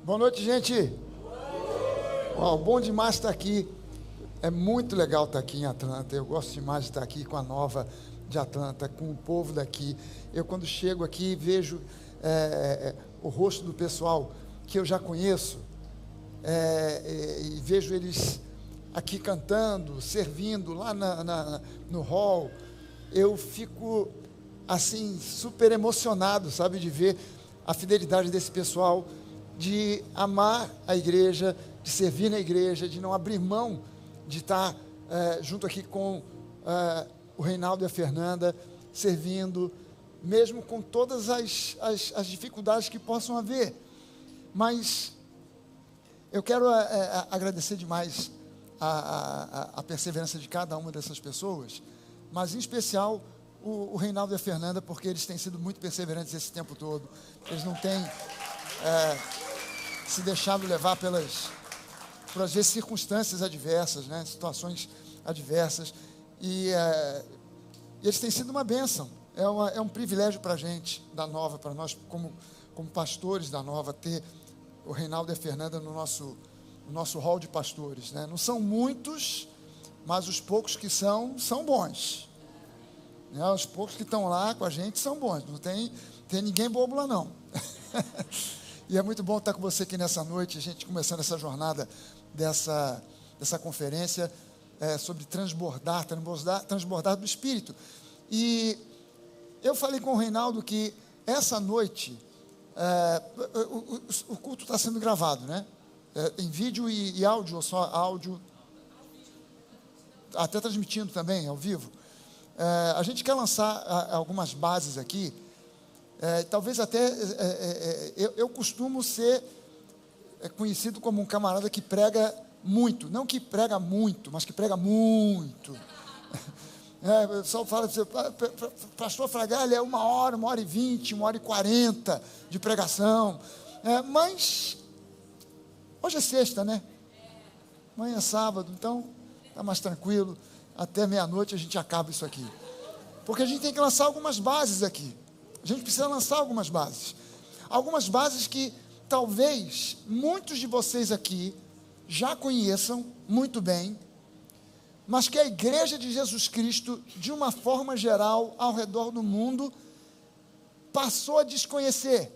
Boa noite, gente. Bom demais estar aqui. É muito legal estar aqui em Atlanta. Eu gosto demais de estar aqui com a Nova de Atlanta, com o povo daqui. Eu, quando chego aqui, vejo o rosto do pessoal que eu já conheço, e vejo eles aqui cantando, servindo lá no hall. Eu fico assim super emocionado, sabe, de ver a fidelidade desse pessoal, de amar a igreja, de servir na igreja, de não abrir mão de estar junto aqui com o Reinaldo e a Fernanda, servindo, mesmo com todas as dificuldades que possam haver. Mas eu quero agradecer demais a perseverança de cada uma dessas pessoas, mas em especial o Reinaldo e a Fernanda, porque eles têm sido muito perseverantes esse tempo todo. Eles não têm se deixado levar por às vezes circunstâncias adversas, né? Situações adversas, e eles têm sido uma bênção. É um privilégio para a gente da Nova, para nós como pastores da Nova, ter o Reinaldo e a Fernanda no nosso hall de pastores, né? Não são muitos, mas os poucos que são bons, né? Os poucos que estão lá com a gente são bons. Não tem ninguém bobo lá, não. E é muito bom estar com você aqui nessa noite, a gente começando essa jornada dessa conferência sobre transbordar do Espírito. E eu falei com o Reinaldo que essa noite o culto está sendo gravado, né? Em vídeo e áudio, ou só áudio, até transmitindo também ao vivo. A gente quer lançar algumas bases aqui. Talvez até eu costumo ser conhecido como um camarada que prega muito, não que prega muito, mas que prega muito. O pessoal fala assim, pastor Fragalha é 1h20, 1h40 de pregação, mas hoje é sexta, né? Amanhã é sábado, então está mais tranquilo, até meia-noite a gente acaba isso aqui, porque a gente tem que lançar algumas bases aqui. A gente precisa lançar algumas bases que talvez muitos de vocês aqui já conheçam muito bem, mas que a igreja de Jesus Cristo, de uma forma geral, ao redor do mundo, passou a desconhecer.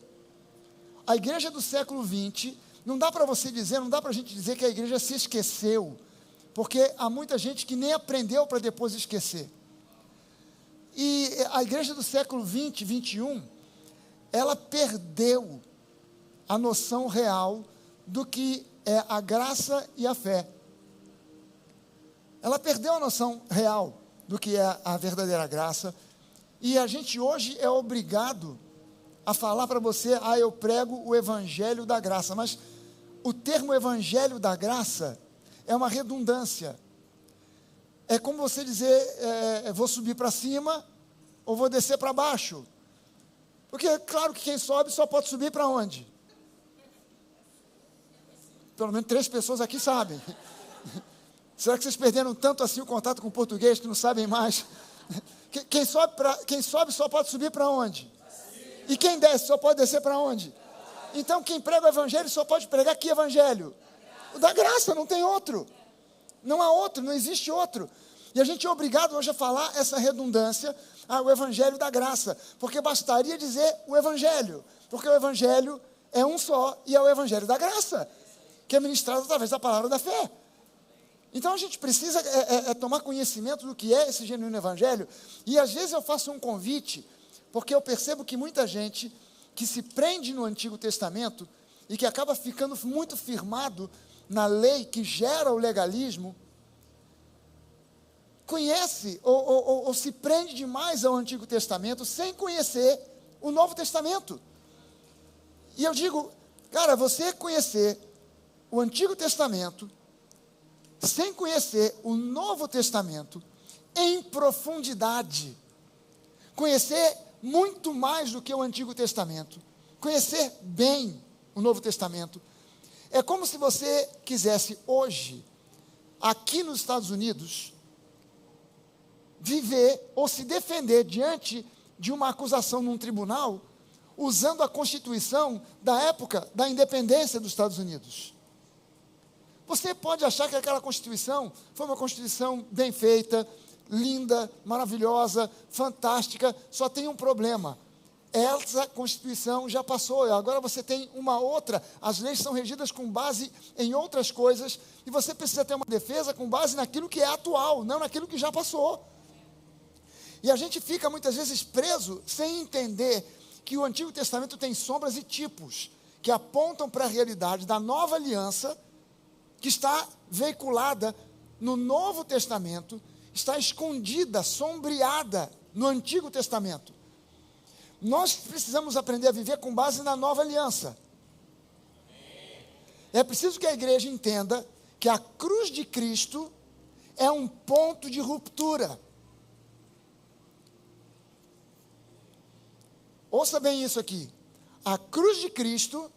A igreja do século XX, não dá para a gente dizer que a igreja se esqueceu, porque há muita gente que nem aprendeu para depois esquecer. E a igreja do século XX, XXI, ela perdeu a noção real do que é a graça e a fé. Ela perdeu a noção real do que é a verdadeira graça, e a gente hoje é obrigado a falar para você, eu prego o evangelho da graça, mas o termo evangelho da graça é uma redundância. É como você dizer, vou subir para cima ou vou descer para baixo. Porque é claro que quem sobe só pode subir para onde? Pelo menos 3 pessoas aqui sabem. Será que vocês perderam tanto assim o contato com o português que não sabem mais? Quem sobe só pode subir para onde? E quem desce só pode descer para onde? Então quem prega o evangelho só pode pregar que evangelho? O da graça, não tem outro. Não há outro, não existe outro. E a gente é obrigado hoje a falar essa redundância, o evangelho da graça, porque bastaria dizer o evangelho, porque o evangelho é um só, e é o evangelho da graça, que é ministrado através da palavra da fé. Então a gente precisa tomar conhecimento do que é esse genuíno evangelho, e às vezes eu faço um convite, porque eu percebo que muita gente que se prende no Antigo Testamento, e que acaba ficando muito firmado na lei que gera o legalismo, conhece ou se prende demais ao Antigo Testamento sem conhecer o Novo Testamento. E eu digo, cara, você conhecer o Antigo Testamento sem conhecer o Novo Testamento em profundidade, conhecer muito mais do que o Antigo Testamento, conhecer bem o Novo Testamento, é como se você quisesse hoje, aqui nos Estados Unidos, viver ou se defender diante de uma acusação num tribunal, usando a Constituição da época da independência dos Estados Unidos. Você pode achar que aquela Constituição foi uma Constituição bem feita, linda, maravilhosa, fantástica, só tem um problema. Essa Constituição já passou, agora você tem uma outra, as leis são regidas com base em outras coisas, e você precisa ter uma defesa com base naquilo que é atual, não naquilo que já passou. E a gente fica muitas vezes preso, sem entender que o Antigo Testamento tem sombras e tipos, que apontam para a realidade da nova aliança, que está veiculada no Novo Testamento, está escondida, sombreada no Antigo Testamento. Nós precisamos aprender a viver com base na nova aliança. É preciso que a igreja entenda que a cruz de Cristo é um ponto de ruptura. Ouça bem isso aqui. A cruz de Cristo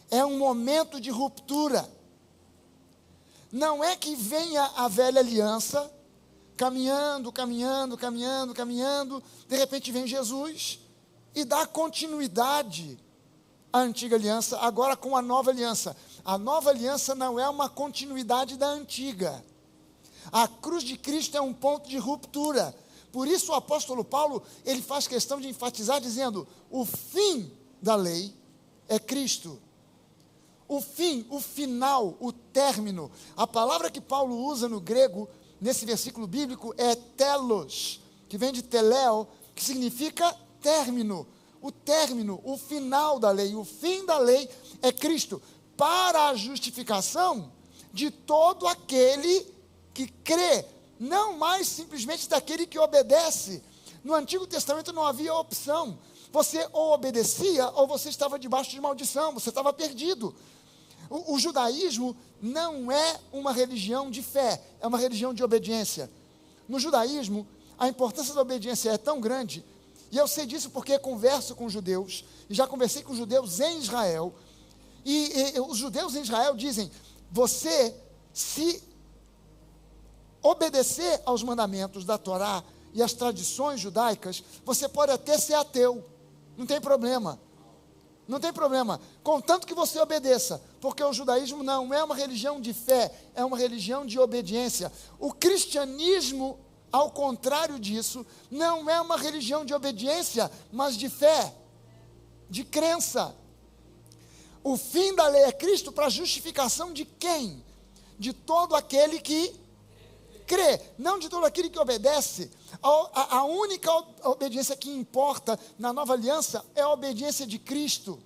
é um momento de ruptura. Não é que venha a velha aliança, caminhando, de repente vem Jesus e dá continuidade à antiga aliança, agora com a nova aliança. A nova aliança não é uma continuidade da antiga. A cruz de Cristo é um ponto de ruptura. Por isso o apóstolo Paulo, ele faz questão de enfatizar dizendo, o fim da lei é Cristo. O fim, o final, o término. A palavra que Paulo usa no grego, nesse versículo bíblico, é telos, que vem de teleo, que significa término. O término, o final da lei, o fim da lei é Cristo, para a justificação de todo aquele que crê, não mais simplesmente daquele que obedece. No Antigo Testamento não havia opção. Você ou obedecia, ou você estava debaixo de maldição, você estava perdido. O judaísmo não é uma religião de fé, é uma religião de obediência. No judaísmo, a importância da obediência é tão grande, e eu sei disso porque converso com judeus, e já conversei com judeus em Israel, e os judeus em Israel dizem, você se obedecer aos mandamentos da Torá e às tradições judaicas, você pode até ser ateu, não tem problema. Não tem problema, contanto que você obedeça, porque o judaísmo não é uma religião de fé, é uma religião de obediência. O cristianismo, ao contrário disso, não é uma religião de obediência, mas de fé, de crença. O fim da lei é Cristo para a justificação de quem? De todo aquele que crê, não de todo aquele que obedece. A única obediência que importa na nova aliança é a obediência de Cristo.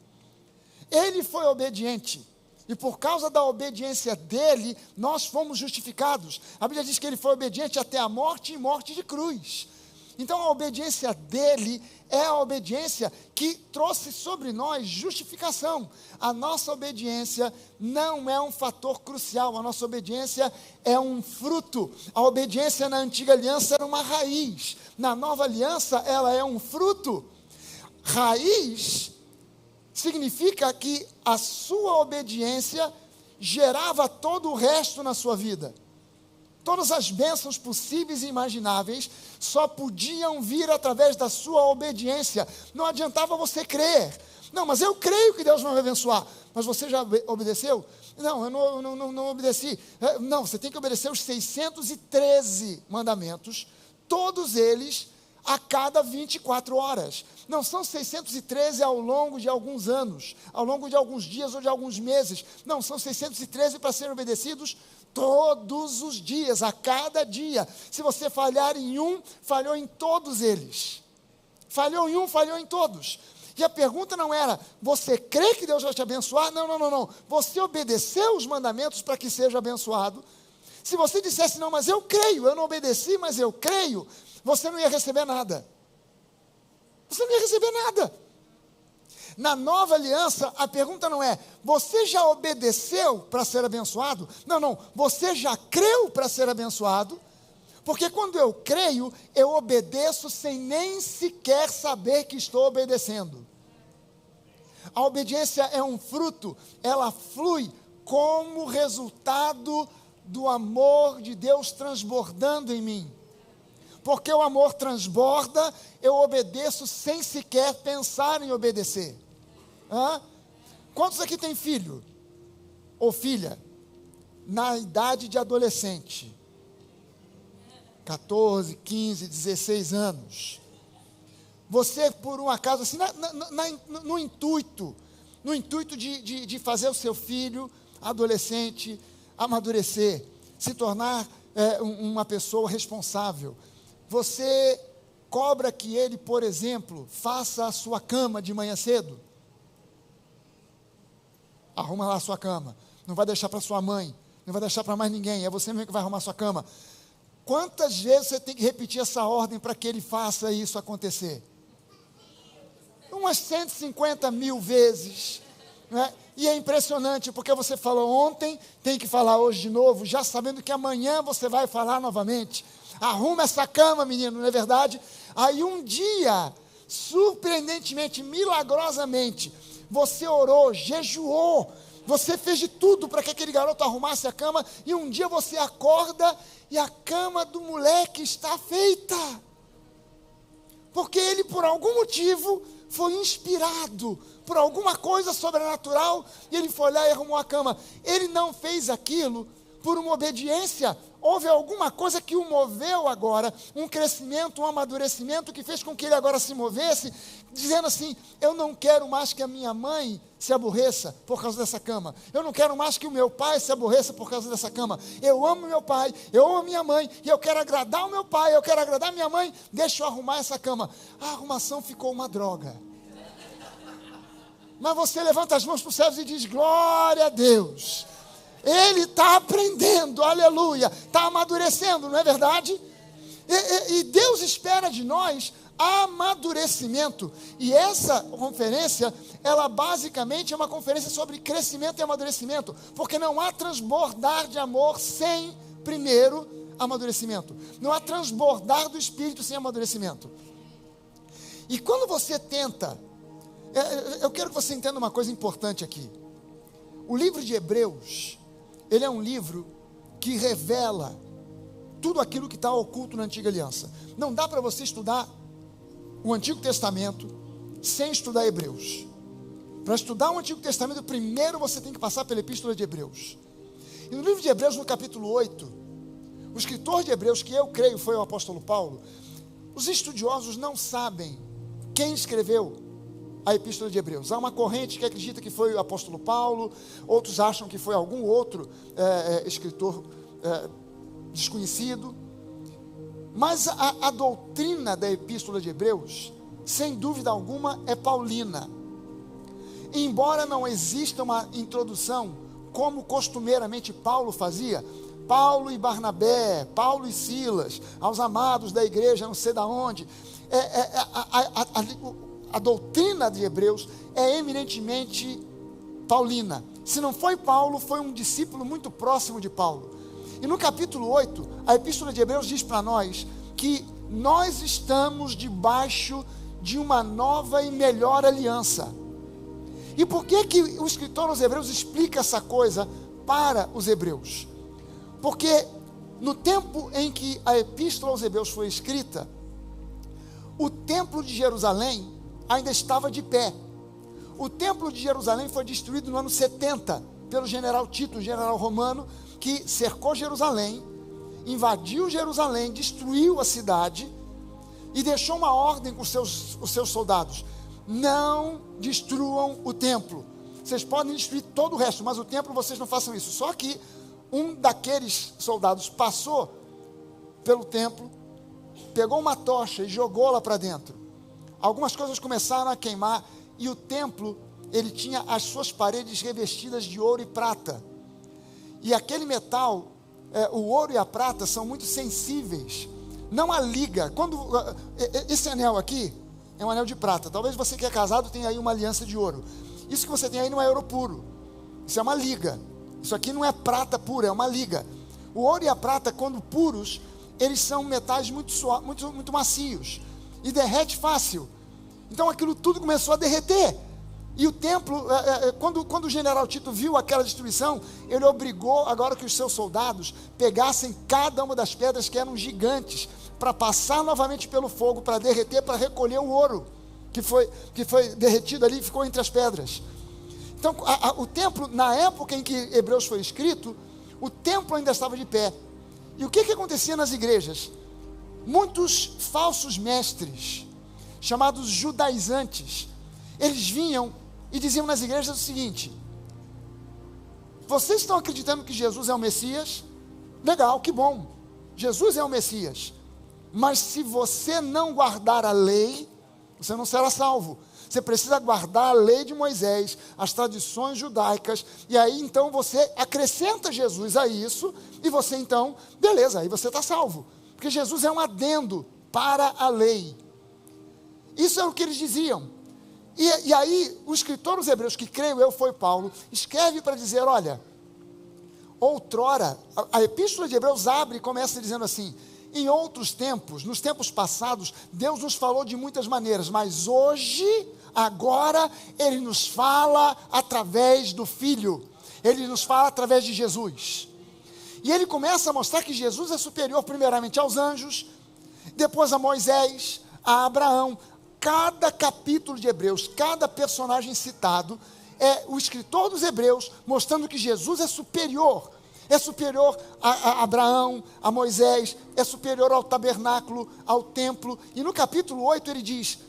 Ele foi obediente, e por causa da obediência dele, nós fomos justificados. A Bíblia diz que ele foi obediente até a morte e morte de cruz. Então a obediência dele é a obediência que trouxe sobre nós justificação. A nossa obediência não é um fator crucial, a nossa obediência é um fruto. A obediência na antiga aliança era uma raiz, na nova aliança ela é um fruto. Raiz significa que a sua obediência gerava todo o resto na sua vida. Todas as bênçãos possíveis e imagináveis só podiam vir através da sua obediência. Não adiantava você crer. Não, mas eu creio que Deus vai me abençoar. Mas você já obedeceu? Não, eu não obedeci. Não, você tem que obedecer os 613 mandamentos, todos eles a cada 24 horas. Não são 613 ao longo de alguns anos, ao longo de alguns dias ou de alguns meses. Não, são 613 para serem obedecidos todos os dias, a cada dia. Se você falhar em um, falhou em todos eles. Falhou em um, falhou em todos. E a pergunta não era, você crê que Deus vai te abençoar? Não. Você obedeceu os mandamentos para que seja abençoado? Se você dissesse, não, mas eu creio, eu não obedeci, mas eu creio, você não ia receber nada. Você não ia receber nada. Na nova aliança, a pergunta não é, você já obedeceu para ser abençoado? Não, você já creu para ser abençoado? Porque quando eu creio, eu obedeço sem nem sequer saber que estou obedecendo. A obediência é um fruto, ela flui como resultado do amor de Deus transbordando em mim. porque o amor transborda, eu obedeço sem sequer pensar em obedecer. Quantos aqui tem filho ou filha na idade de adolescente? 14, 15, 16 anos. Você, por um acaso, assim, no intuito de fazer o seu filho adolescente amadurecer, se tornar uma pessoa responsável, você cobra que ele, por exemplo, faça a sua cama de manhã cedo? Arruma lá a sua cama, não vai deixar para sua mãe, não vai deixar para mais ninguém, é você mesmo que vai arrumar a sua cama. Quantas vezes você tem que repetir essa ordem para que ele faça isso acontecer? Umas 150 mil vezes, né? E é impressionante, porque você falou ontem, tem que falar hoje de novo, já sabendo que amanhã você vai falar novamente. Arruma essa cama, menino, não é verdade? Aí um dia, surpreendentemente, milagrosamente, você orou, jejuou, você fez de tudo para que aquele garoto arrumasse a cama, e um dia você acorda e a cama do moleque está feita. Porque ele, por algum motivo, foi inspirado por alguma coisa sobrenatural, e ele foi lá e arrumou a cama. Ele não fez aquilo por uma obediência, houve alguma coisa que o moveu agora, um crescimento, um amadurecimento, que fez com que ele agora se movesse, dizendo assim: eu não quero mais que a minha mãe se aborreça por causa dessa cama, eu não quero mais que o meu pai se aborreça por causa dessa cama, eu amo meu pai, eu amo minha mãe, e eu quero agradar o meu pai, eu quero agradar minha mãe, deixa eu arrumar essa cama. A arrumação ficou uma droga, mas você levanta as mãos para os céus e diz: glória a Deus, ele está aprendendo, aleluia, está amadurecendo, não é verdade? E Deus espera de nós amadurecimento, e essa conferência, ela basicamente é uma conferência sobre crescimento e amadurecimento, porque não há transbordar de amor sem primeiro amadurecimento, não há transbordar do Espírito sem amadurecimento. E quando você tenta, eu quero que você entenda uma coisa importante aqui. O livro de Hebreus, ele é um livro que revela tudo aquilo que está oculto na Antiga Aliança. Não dá para você estudar o Antigo Testamento sem estudar Hebreus. Para estudar o Antigo Testamento, primeiro você tem que passar pela Epístola de Hebreus. E no livro de Hebreus, no capítulo 8, o escritor de Hebreus, que eu creio foi o apóstolo Paulo, os estudiosos não sabem quem escreveu a Epístola de Hebreus. Há uma corrente que acredita que foi o apóstolo Paulo, outros acham que foi algum outro escritor desconhecido. Mas a doutrina da Epístola de Hebreus, sem dúvida alguma, é paulina. Embora não exista uma introdução, como costumeiramente Paulo fazia, Paulo e Barnabé, Paulo e Silas, aos amados da igreja, não sei de onde, a doutrina de Hebreus é eminentemente paulina. Se não foi Paulo, foi um discípulo muito próximo de Paulo. E no capítulo 8, a Epístola de Hebreus diz para nós que nós estamos debaixo de uma nova e melhor aliança. E por que o escritor aos Hebreus explica essa coisa para os hebreus? Porque no tempo em que a Epístola aos Hebreus foi escrita, o templo de Jerusalém ainda estava de pé. O templo de Jerusalém foi destruído no ano 70 pelo general Tito, um general romano, que cercou Jerusalém, invadiu Jerusalém, destruiu a cidade e deixou uma ordem com os seus soldados: não destruam o templo. Vocês podem destruir todo o resto, mas o templo vocês não façam isso. Só que um daqueles soldados passou pelo templo, pegou uma tocha e jogou lá para dentro. Algumas coisas começaram a queimar, e o templo, ele tinha as suas paredes revestidas de ouro e prata. E aquele metal, o ouro e a prata são muito sensíveis. Não há liga. Esse anel aqui é um anel de prata. Talvez você que é casado tenha aí uma aliança de ouro. Isso que você tem aí não é ouro puro. Isso é uma liga. Isso aqui não é prata pura, é uma liga. O ouro e a prata, quando puros, eles são metais muito macios. E derrete fácil. Então aquilo tudo começou a derreter. E o templo, quando o general Tito viu aquela destruição, ele obrigou agora que os seus soldados pegassem cada uma das pedras que eram gigantes, para passar novamente pelo fogo, para derreter, para recolher o ouro que foi derretido ali e ficou entre as pedras. Então, o templo, na época em que Hebreus foi escrito, o templo ainda estava de pé. E o que acontecia nas igrejas? Muitos falsos mestres, chamados judaizantes, eles vinham e diziam nas igrejas o seguinte: vocês estão acreditando que Jesus é o Messias? Legal, que bom, Jesus é o Messias, mas se você não guardar a lei, você não será salvo. Você precisa guardar a lei de Moisés, as tradições judaicas, e aí então você acrescenta Jesus a isso, e você então, beleza, aí você está salvo, porque Jesus é um adendo para a lei. Isso é o que eles diziam. E aí o escritor dos Hebreus, que creio eu foi Paulo, escreve para dizer: olha, outrora, a epístola de Hebreus abre e começa dizendo assim: em outros tempos, nos tempos passados, Deus nos falou de muitas maneiras, mas hoje, agora, Ele nos fala através do Filho, Ele nos fala através de Jesus. E ele começa a mostrar que Jesus é superior primeiramente aos anjos, depois a Moisés, a Abraão. Cada capítulo de Hebreus, cada personagem citado, é o escritor dos Hebreus mostrando que Jesus é superior a Abraão, a Moisés, é superior ao tabernáculo, ao templo. E no capítulo 8 ele diz: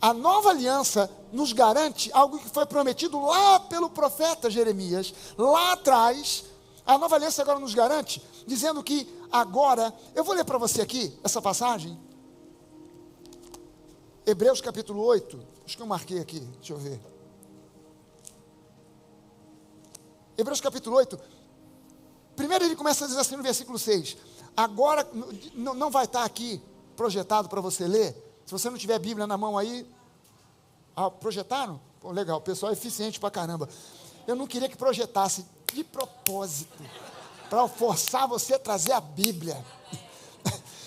a nova aliança nos garante algo que foi prometido lá pelo profeta Jeremias, lá atrás. A nova aliança agora nos garante, dizendo que agora, eu vou ler para você aqui essa passagem, Hebreus capítulo 8, acho que eu marquei aqui, deixa eu ver. Hebreus capítulo 8, primeiro ele começa a dizer assim no versículo 6, agora, não vai estar aqui projetado para você ler, se você não tiver a Bíblia na mão aí. Projetaram? Pô, legal, o pessoal é eficiente pra caramba. Eu não queria que projetasse de propósito, para forçar você a trazer a Bíblia.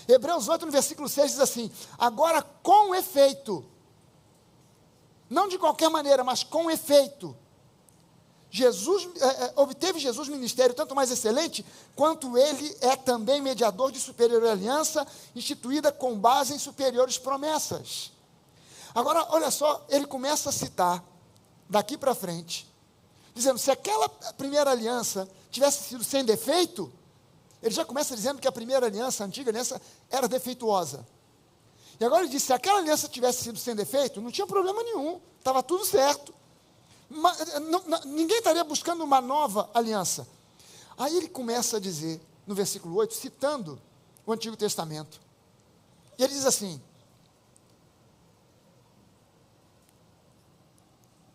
Hebreus 8, no versículo 6 diz assim: agora com efeito, não de qualquer maneira, mas com efeito, obteve Jesus ministério tanto mais excelente, quanto ele é também mediador de superior aliança, instituída com base em superiores promessas. Agora, olha só, ele começa a citar, daqui para frente, dizendo, se aquela primeira aliança tivesse sido sem defeito, ele já começa dizendo que a primeira aliança, a antiga aliança, era defeituosa. E agora ele diz, se aquela aliança tivesse sido sem defeito, não tinha problema nenhum, estava tudo certo. Ninguém estaria buscando uma nova aliança. Aí ele começa a dizer, no versículo 8, citando o Antigo Testamento, e ele diz assim: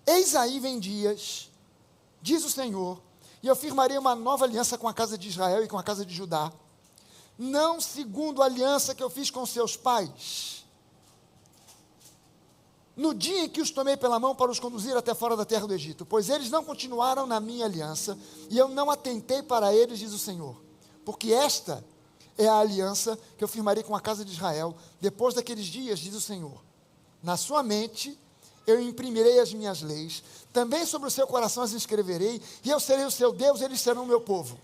eis aí vem dias, diz o Senhor, e eu firmarei uma nova aliança com a casa de Israel e com a casa de Judá, não segundo a aliança que eu fiz com seus pais, no dia em que os tomei pela mão para os conduzir até fora da terra do Egito, pois eles não continuaram na minha aliança, e eu não atentei para eles, diz o Senhor, porque esta é a aliança que eu firmarei com a casa de Israel, depois daqueles dias, diz o Senhor, na sua mente eu imprimirei as minhas leis, também sobre o seu coração as escreverei, e eu serei o seu Deus, eles serão o meu povo.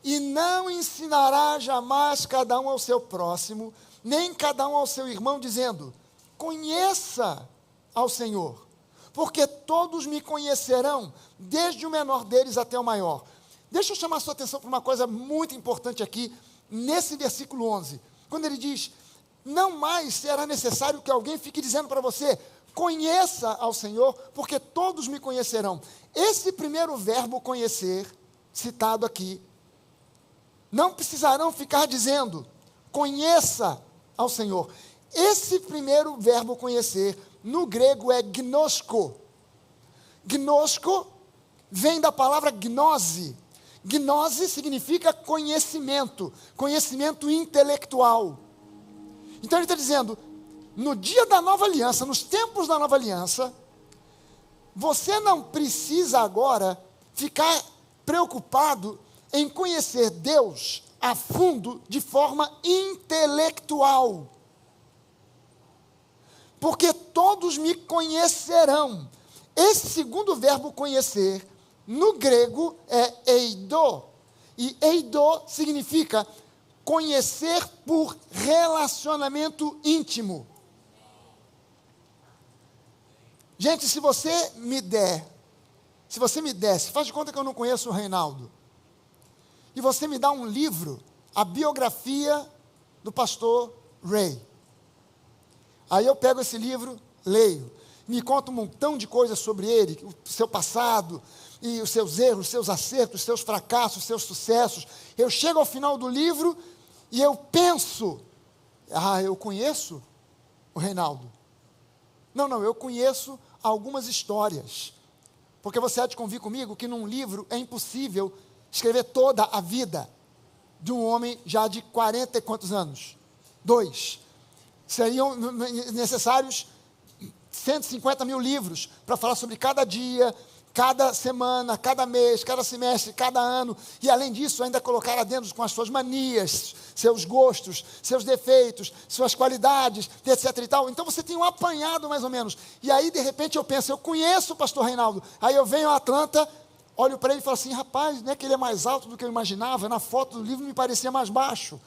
E não ensinará jamais cada um ao seu próximo, nem cada um ao seu irmão, dizendo, conheça ao Senhor, porque todos me conhecerão, desde o menor deles até o maior. Deixa eu chamar a sua atenção para uma coisa muito importante aqui, nesse versículo 11, quando ele diz, não mais será necessário que alguém fique dizendo para você, conheça ao Senhor, porque todos me conhecerão. Esse primeiro verbo conhecer, citado aqui, não precisarão ficar dizendo, conheça ao Senhor. Esse primeiro verbo conhecer, no grego é gnosko. Gnosko vem da palavra gnose. Gnose significa conhecimento, conhecimento intelectual. Então ele está dizendo, no dia da nova aliança, nos tempos da nova aliança, você não precisa agora ficar preocupado em conhecer Deus a fundo de forma intelectual. Porque todos me conhecerão. Esse segundo verbo conhecer, no grego, é eido. E eido significa conhecer por relacionamento íntimo. Gente, se você me desse, faz de conta que eu não conheço o Reinaldo, e você me dá um livro, a biografia do pastor Ray. Aí eu pego esse livro, leio, me conta um montão de coisas sobre ele, o seu passado, e os seus erros, os seus acertos, os seus fracassos, os seus sucessos. Eu chego ao final do livro e eu penso, eu conheço o Reinaldo. Não, eu conheço algumas histórias. Porque você há de convir comigo que num livro é impossível escrever toda a vida de um homem já de 40 e quantos anos? 2. Seriam necessários 150 mil livros para falar sobre cada dia, cada semana, cada mês, cada semestre, cada ano, e além disso ainda colocar adentro com as suas manias, seus gostos, seus defeitos, suas qualidades, etc e tal. Então você tem um apanhado mais ou menos, e aí de repente eu penso, eu conheço o pastor Reinaldo, aí eu venho a Atlanta, olho para ele e falo assim, rapaz, não é que ele é mais alto do que eu imaginava, na foto do livro me parecia mais baixo.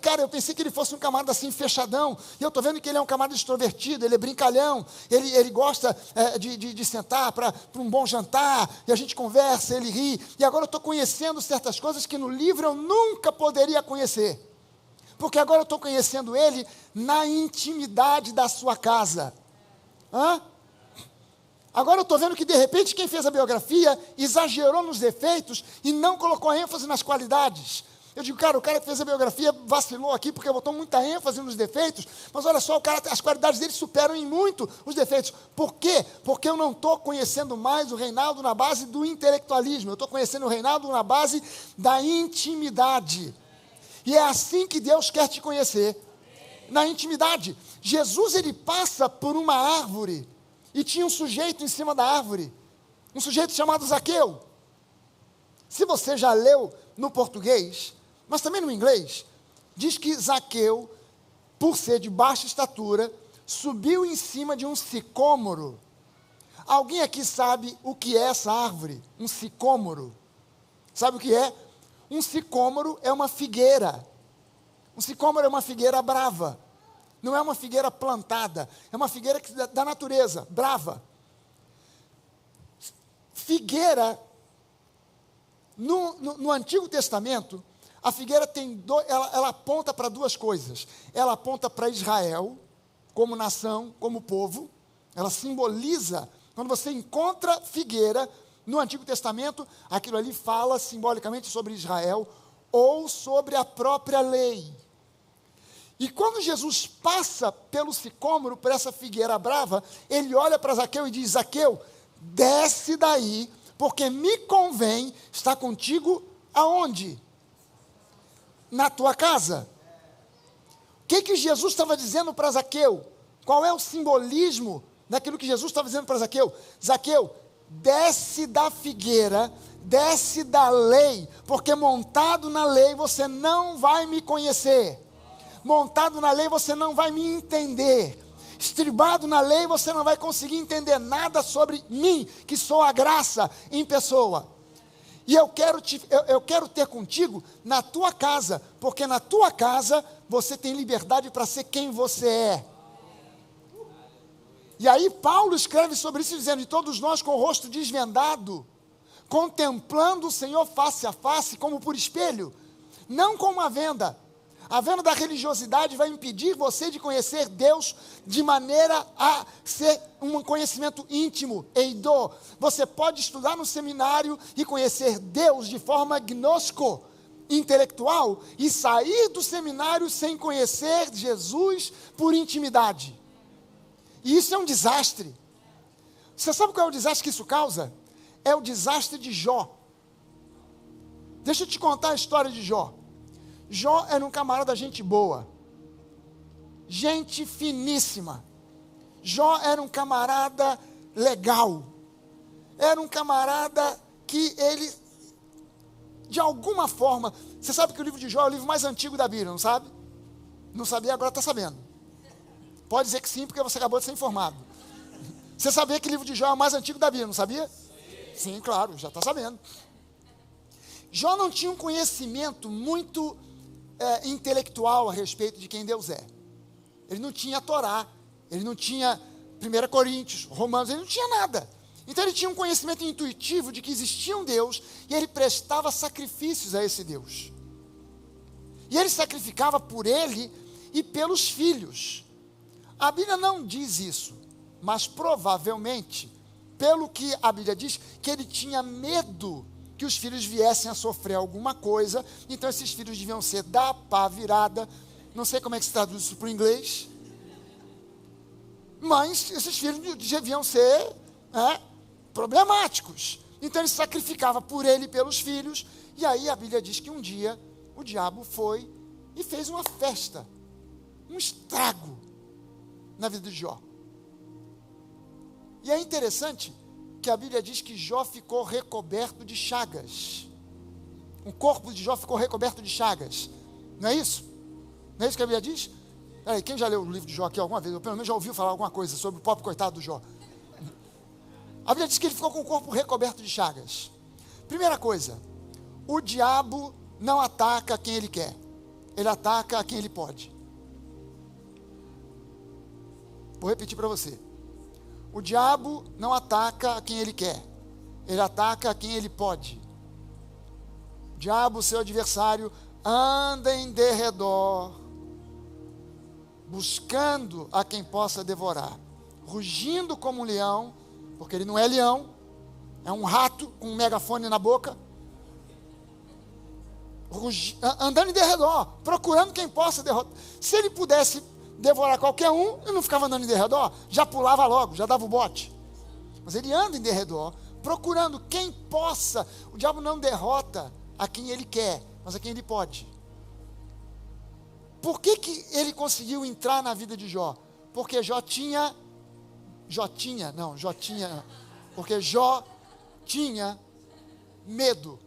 Cara, eu pensei que ele fosse um camarada assim, fechadão, e eu estou vendo que ele é um camarada extrovertido, ele é brincalhão, ele gosta de sentar para um bom jantar, e a gente conversa, ele ri, e agora eu estou conhecendo certas coisas que no livro eu nunca poderia conhecer, porque agora eu estou conhecendo ele na intimidade da sua casa. Agora eu estou vendo que de repente quem fez a biografia exagerou nos defeitos e não colocou ênfase nas qualidades. Eu digo, cara, o cara que fez a biografia vacilou aqui porque botou muita ênfase nos defeitos, mas olha só, as qualidades dele superam em muito os defeitos. Por quê? Porque eu não estou conhecendo mais o Reinaldo na base do intelectualismo, eu estou conhecendo o Reinaldo na base da intimidade. E é assim que Deus quer te conhecer, na intimidade. Jesus, ele passa por uma árvore, e tinha um sujeito em cima da árvore, um sujeito chamado Zaqueu. Se você já leu no português, mas também no inglês, diz que Zaqueu, por ser de baixa estatura, subiu em cima de um sicômoro. Alguém aqui sabe o que é essa árvore? Um sicômoro. Sabe o que é? Um sicômoro é uma figueira. Um sicômoro é uma figueira brava. Não é uma figueira plantada, é uma figueira da natureza, brava. Figueira, no Antigo Testamento, a figueira ela aponta para duas coisas. Ela aponta para Israel, como nação, como povo. Ela simboliza, quando você encontra figueira no Antigo Testamento, aquilo ali fala simbolicamente sobre Israel ou sobre a própria lei. E quando Jesus passa pelo sicômoro, por essa figueira brava, ele olha para Zaqueu e diz, Zaqueu, desce daí, porque me convém estar contigo aonde? Na tua casa. O que Jesus estava dizendo para Zaqueu? Qual é o simbolismo daquilo que Jesus estava dizendo para Zaqueu? Zaqueu, desce da figueira, desce da lei, porque montado na lei você não vai me conhecer. Montado na lei você não vai me entender. Estribado na lei você não vai conseguir entender nada sobre mim, que sou a graça em pessoa. E eu quero ter contigo na tua casa, porque na tua casa você tem liberdade para ser quem você é. E aí Paulo escreve sobre isso dizendo, de todos nós com o rosto desvendado, contemplando o Senhor face a face, como por espelho, não com uma venda. A venda da religiosidade vai impedir você de conhecer Deus de maneira a ser um conhecimento íntimo, eidô. Você pode estudar no seminário e conhecer Deus de forma gnosco, intelectual, e sair do seminário sem conhecer Jesus por intimidade. E isso é um desastre. Você sabe qual é o desastre que isso causa? É o desastre de Jó. Deixa eu te contar a história de Jó. Jó era um camarada gente boa, gente finíssima. Jó era um camarada legal, era um camarada que ele, de alguma forma, você sabe que o livro de Jó é o livro mais antigo da Bíblia, não sabe? Não sabia, agora está sabendo. Pode dizer que sim, porque você acabou de ser informado. Você sabia que o livro de Jó é o mais antigo da Bíblia, não sabia? Sim, claro, já está sabendo. Jó não tinha um conhecimento muito intelectual a respeito de quem Deus é. Ele não tinha a Torá, ele não tinha 1 Coríntios, Romanos, ele não tinha nada. Então ele tinha um conhecimento intuitivo de que existia um Deus e ele prestava sacrifícios a esse Deus. E ele sacrificava por ele e pelos filhos. A Bíblia não diz isso, mas provavelmente, pelo que a Bíblia diz, que ele tinha medo que os filhos viessem a sofrer alguma coisa, então esses filhos deviam ser da pá virada, não sei como é que se traduz isso para o inglês, mas esses filhos deviam ser problemáticos. Então ele sacrificava por ele e pelos filhos, e aí a Bíblia diz que um dia o diabo foi e fez uma festa, um estrago na vida de Jó. E é interessante que a Bíblia diz que Jó ficou recoberto de chagas. O corpo de Jó ficou recoberto de chagas. Não é isso? Não é isso que a Bíblia diz? Peraí, quem já leu o livro de Jó aqui alguma vez? Ou pelo menos já ouviu falar alguma coisa sobre o pobre coitado do Jó? A Bíblia diz que ele ficou com o corpo recoberto de chagas. Primeira coisa, o diabo não ataca quem ele quer. Ele ataca a quem ele pode. Vou repetir para você. O diabo não ataca a quem ele quer. Ele ataca a quem ele pode. O diabo, seu adversário, anda em derredor, buscando a quem possa devorar, rugindo como um leão, porque ele não é leão, é um rato com um megafone na boca, andando em derredor, procurando quem possa derrotar. Se ele pudesse devorar qualquer um, ele não ficava andando em derredor, já pulava logo, já dava o bote. Mas ele anda em derredor, procurando quem possa. O diabo não derrota a quem ele quer, mas a quem ele pode. Por que ele conseguiu entrar na vida de Jó? Porque Jó tinha medo.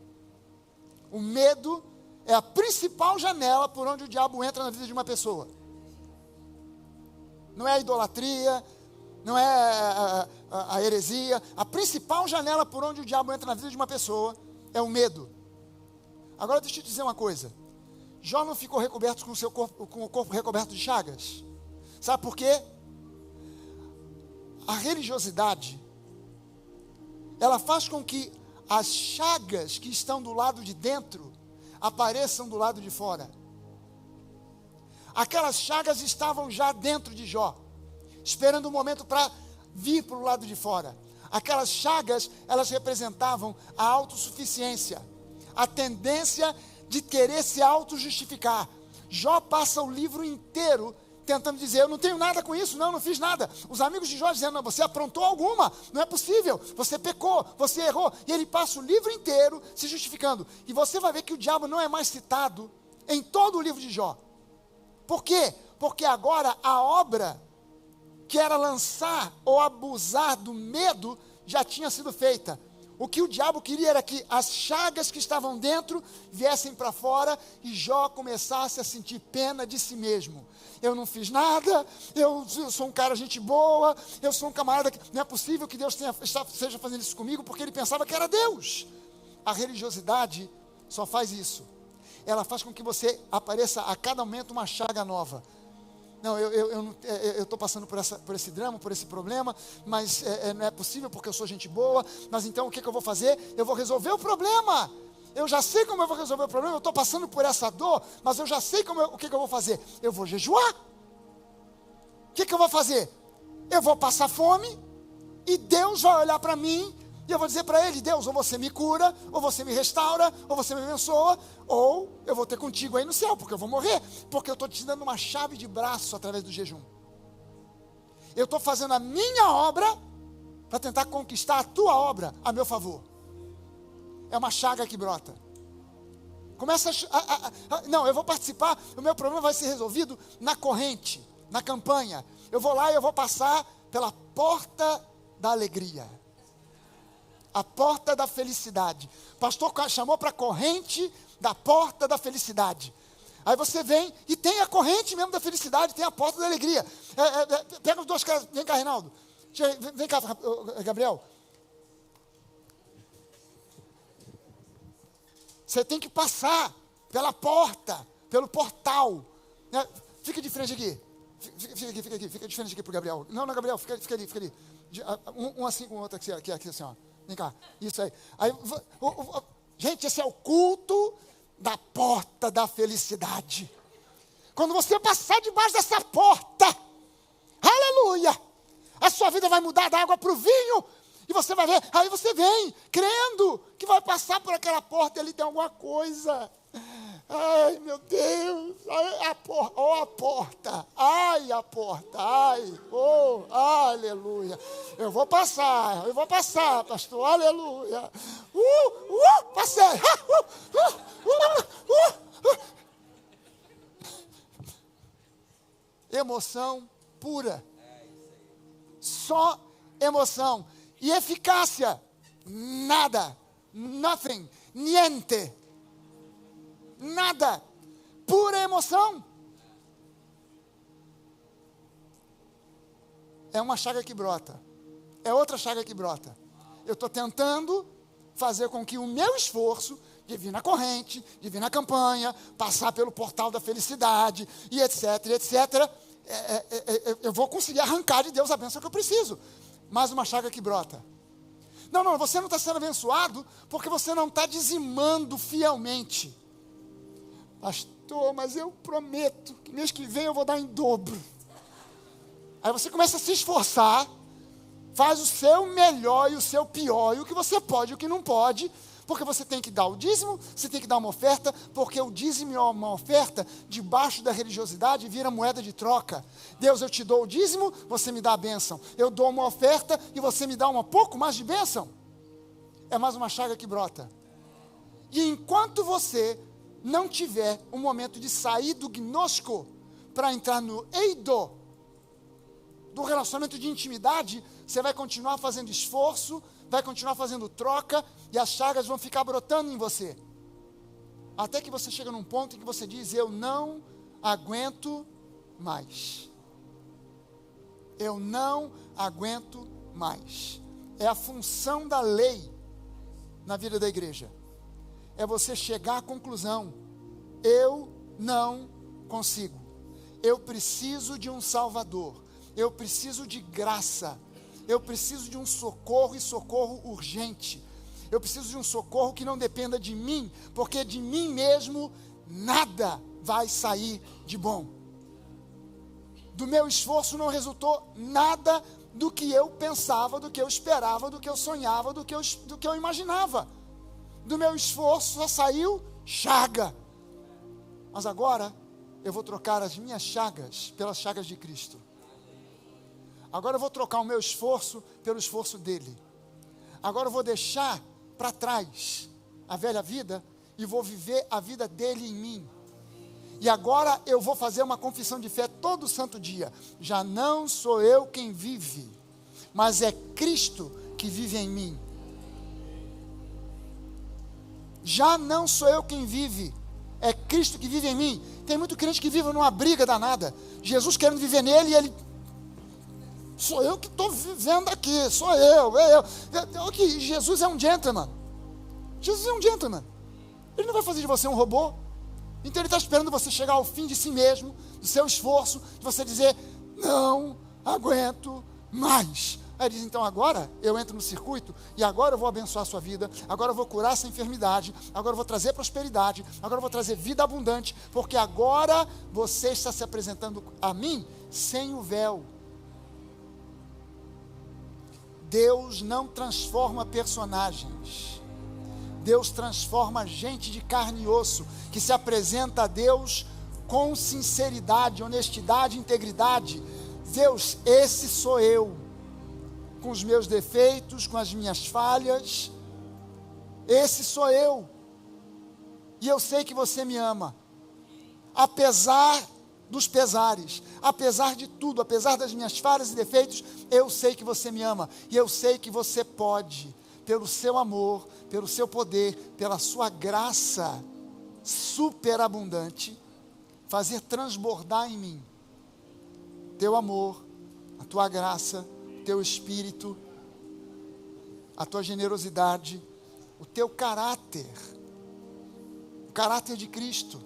O medo é a principal janela por onde o diabo entra na vida de uma pessoa. Não é a idolatria, não é a heresia. A principal janela por onde o diabo entra na vida de uma pessoa é o medo. Agora deixa eu te dizer uma coisa. Jó não ficou recoberto com o corpo recoberto de chagas. Sabe por quê? A religiosidade, ela faz com que as chagas que estão do lado de dentro apareçam do lado de fora. Aquelas chagas estavam já dentro de Jó, esperando o momento para vir para o lado de fora. Aquelas chagas, elas representavam a autossuficiência, a tendência de querer se auto-justificar. Jó passa o livro inteiro tentando dizer, eu não tenho nada com isso, não fiz nada. Os amigos de Jó dizendo, não, você aprontou alguma, não é possível, você pecou, você errou. E ele passa o livro inteiro se justificando. E você vai ver que o diabo não é mais citado em todo o livro de Jó. Por quê? Porque agora a obra que era lançar ou abusar do medo já tinha sido feita. O que o diabo queria era que as chagas que estavam dentro viessem para fora e Jó começasse a sentir pena de si mesmo. Eu não fiz nada, eu sou um cara gente boa, eu sou um camarada que não é possível que Deus esteja fazendo isso comigo, porque ele pensava que era Deus. A religiosidade só faz isso. Ela faz com que você apareça a cada momento uma chaga nova. Não, eu estou passando por esse drama, por esse problema, mas não é possível porque eu sou gente boa. Mas então o que eu vou fazer? Eu vou resolver o problema. Eu já sei como eu vou resolver o problema. Eu estou passando por essa dor, mas eu já sei o que eu vou fazer. Eu vou jejuar. O que eu vou fazer? Eu vou passar fome e Deus vai olhar para mim e eu vou dizer para ele, Deus, ou você me cura, ou você me restaura, ou você me abençoa, ou eu vou ter contigo aí no céu, porque eu vou morrer, porque eu estou te dando uma chave de braço através do jejum. Eu estou fazendo a minha obra para tentar conquistar a tua obra a meu favor. É uma chaga que brota. Começa não, eu vou participar, o meu problema vai ser resolvido na corrente, na campanha. Eu vou lá e eu vou passar pela porta da alegria. A porta da felicidade. O pastor chamou para a corrente da porta da felicidade. Aí você vem e tem a corrente mesmo da felicidade, tem a porta da alegria. Pega os dois caras, vem cá, Reinaldo. Vem cá, Gabriel. Você tem que passar pela porta, pelo portal. Né? Fica de frente aqui. Fica de frente aqui pro Gabriel. Não, Gabriel, fica ali. Um assim com o outro aqui assim, ó. Vem cá, isso aí. Gente, esse é o culto da porta da felicidade. Quando você passar debaixo dessa porta, aleluia, a sua vida vai mudar da água para o vinho, e você vai ver, aí você vem, crendo que vai passar por aquela porta e ali tem alguma coisa. Ai, meu Deus, a porta, ai, oh, aleluia. Eu vou passar, pastor, aleluia. Passei. Emoção pura. Só emoção. E eficácia, nada, nothing, niente. Nada, pura emoção. É uma chaga que brota, é outra chaga que brota. Eu estou tentando fazer com que o meu esforço de vir na corrente, de vir na campanha, passar pelo portal da felicidade, e etc, eu vou conseguir arrancar de Deus a bênção que eu preciso. Mais uma chaga que brota. Não, você não está sendo abençoado porque você não está dizimando fielmente. Pastor, mas eu prometo que mês que vem eu vou dar em dobro. Aí você começa a se esforçar, faz o seu melhor e o seu pior, e o que você pode e o que não pode, porque você tem que dar o dízimo, você tem que dar uma oferta, porque o dízimo e uma oferta, debaixo da religiosidade, vira moeda de troca. Deus, eu te dou o dízimo, você me dá a bênção. Eu dou uma oferta e você me dá um pouco mais de bênção. É mais uma chaga que brota. E enquanto você não tiver um momento de sair do gnosco para entrar no eido, do relacionamento de intimidade, você vai continuar fazendo esforço, vai continuar fazendo troca, e as chagas vão ficar brotando em você. Até que você chega num ponto em que você diz, eu não aguento mais. Eu não aguento mais. É a função da lei na vida da igreja. É você chegar à conclusão, eu não consigo. Eu preciso de um Salvador. Eu preciso de graça. Eu preciso de um socorro, e socorro urgente. Eu preciso de um socorro que não dependa de mim, porque de mim mesmo nada vai sair de bom. Do meu esforço não resultou nada do que eu pensava, do que eu esperava, do que eu sonhava, do que eu imaginava. Do meu esforço só saiu chaga. Mas agora eu vou trocar as minhas chagas pelas chagas de Cristo. Agora eu vou trocar o meu esforço pelo esforço dele. Agora eu vou deixar para trás a velha vida e vou viver a vida dele em mim. E agora eu vou fazer uma confissão de fé todo santo dia. Já não sou eu quem vive, mas é Cristo que vive em mim. Já não sou eu quem vive, é Cristo que vive em mim. Tem muito crente que vive numa briga danada. Jesus querendo viver nele e ele... Sou eu que estou vivendo aqui, sou eu. Que Jesus é um gentleman. Jesus é um gentleman. Ele não vai fazer de você um robô. Então ele está esperando você chegar ao fim de si mesmo, do seu esforço, de você dizer, não aguento mais. Aí ele diz, então agora eu entro no circuito, e agora eu vou abençoar a sua vida, agora eu vou curar essa enfermidade, agora eu vou trazer prosperidade, agora eu vou trazer vida abundante, porque agora você está se apresentando a mim sem o véu. Deus não transforma personagens. Deus transforma gente de carne e osso, que se apresenta a Deus com sinceridade, honestidade, integridade. Deus, esse sou eu, com os meus defeitos, com as minhas falhas. Esse sou eu. E eu sei que você me ama. Apesar dos pesares, apesar de tudo, apesar das minhas falhas e defeitos, eu sei que você me ama, e eu sei que você pode, pelo seu amor, pelo seu poder, pela sua graça superabundante, fazer transbordar em mim teu amor, a tua graça, o teu espírito, a tua generosidade, o teu caráter. caráter de Cristo.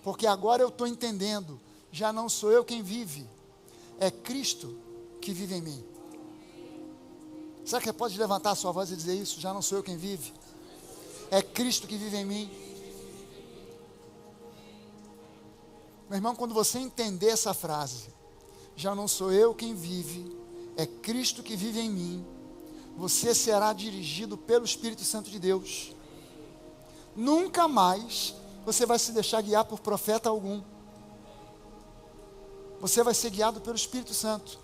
Porque agora eu estou entendendo, já não sou eu quem vive, é Cristo que vive em mim. Será que você pode levantar a sua voz e dizer isso? Já não sou eu quem vive, é Cristo que vive em mim. Meu irmão, quando você entender essa frase, já não sou eu quem vive, é Cristo que vive em mim, você será dirigido pelo Espírito Santo de Deus. Nunca mais você vai se deixar guiar por profeta algum. Você vai ser guiado pelo Espírito Santo.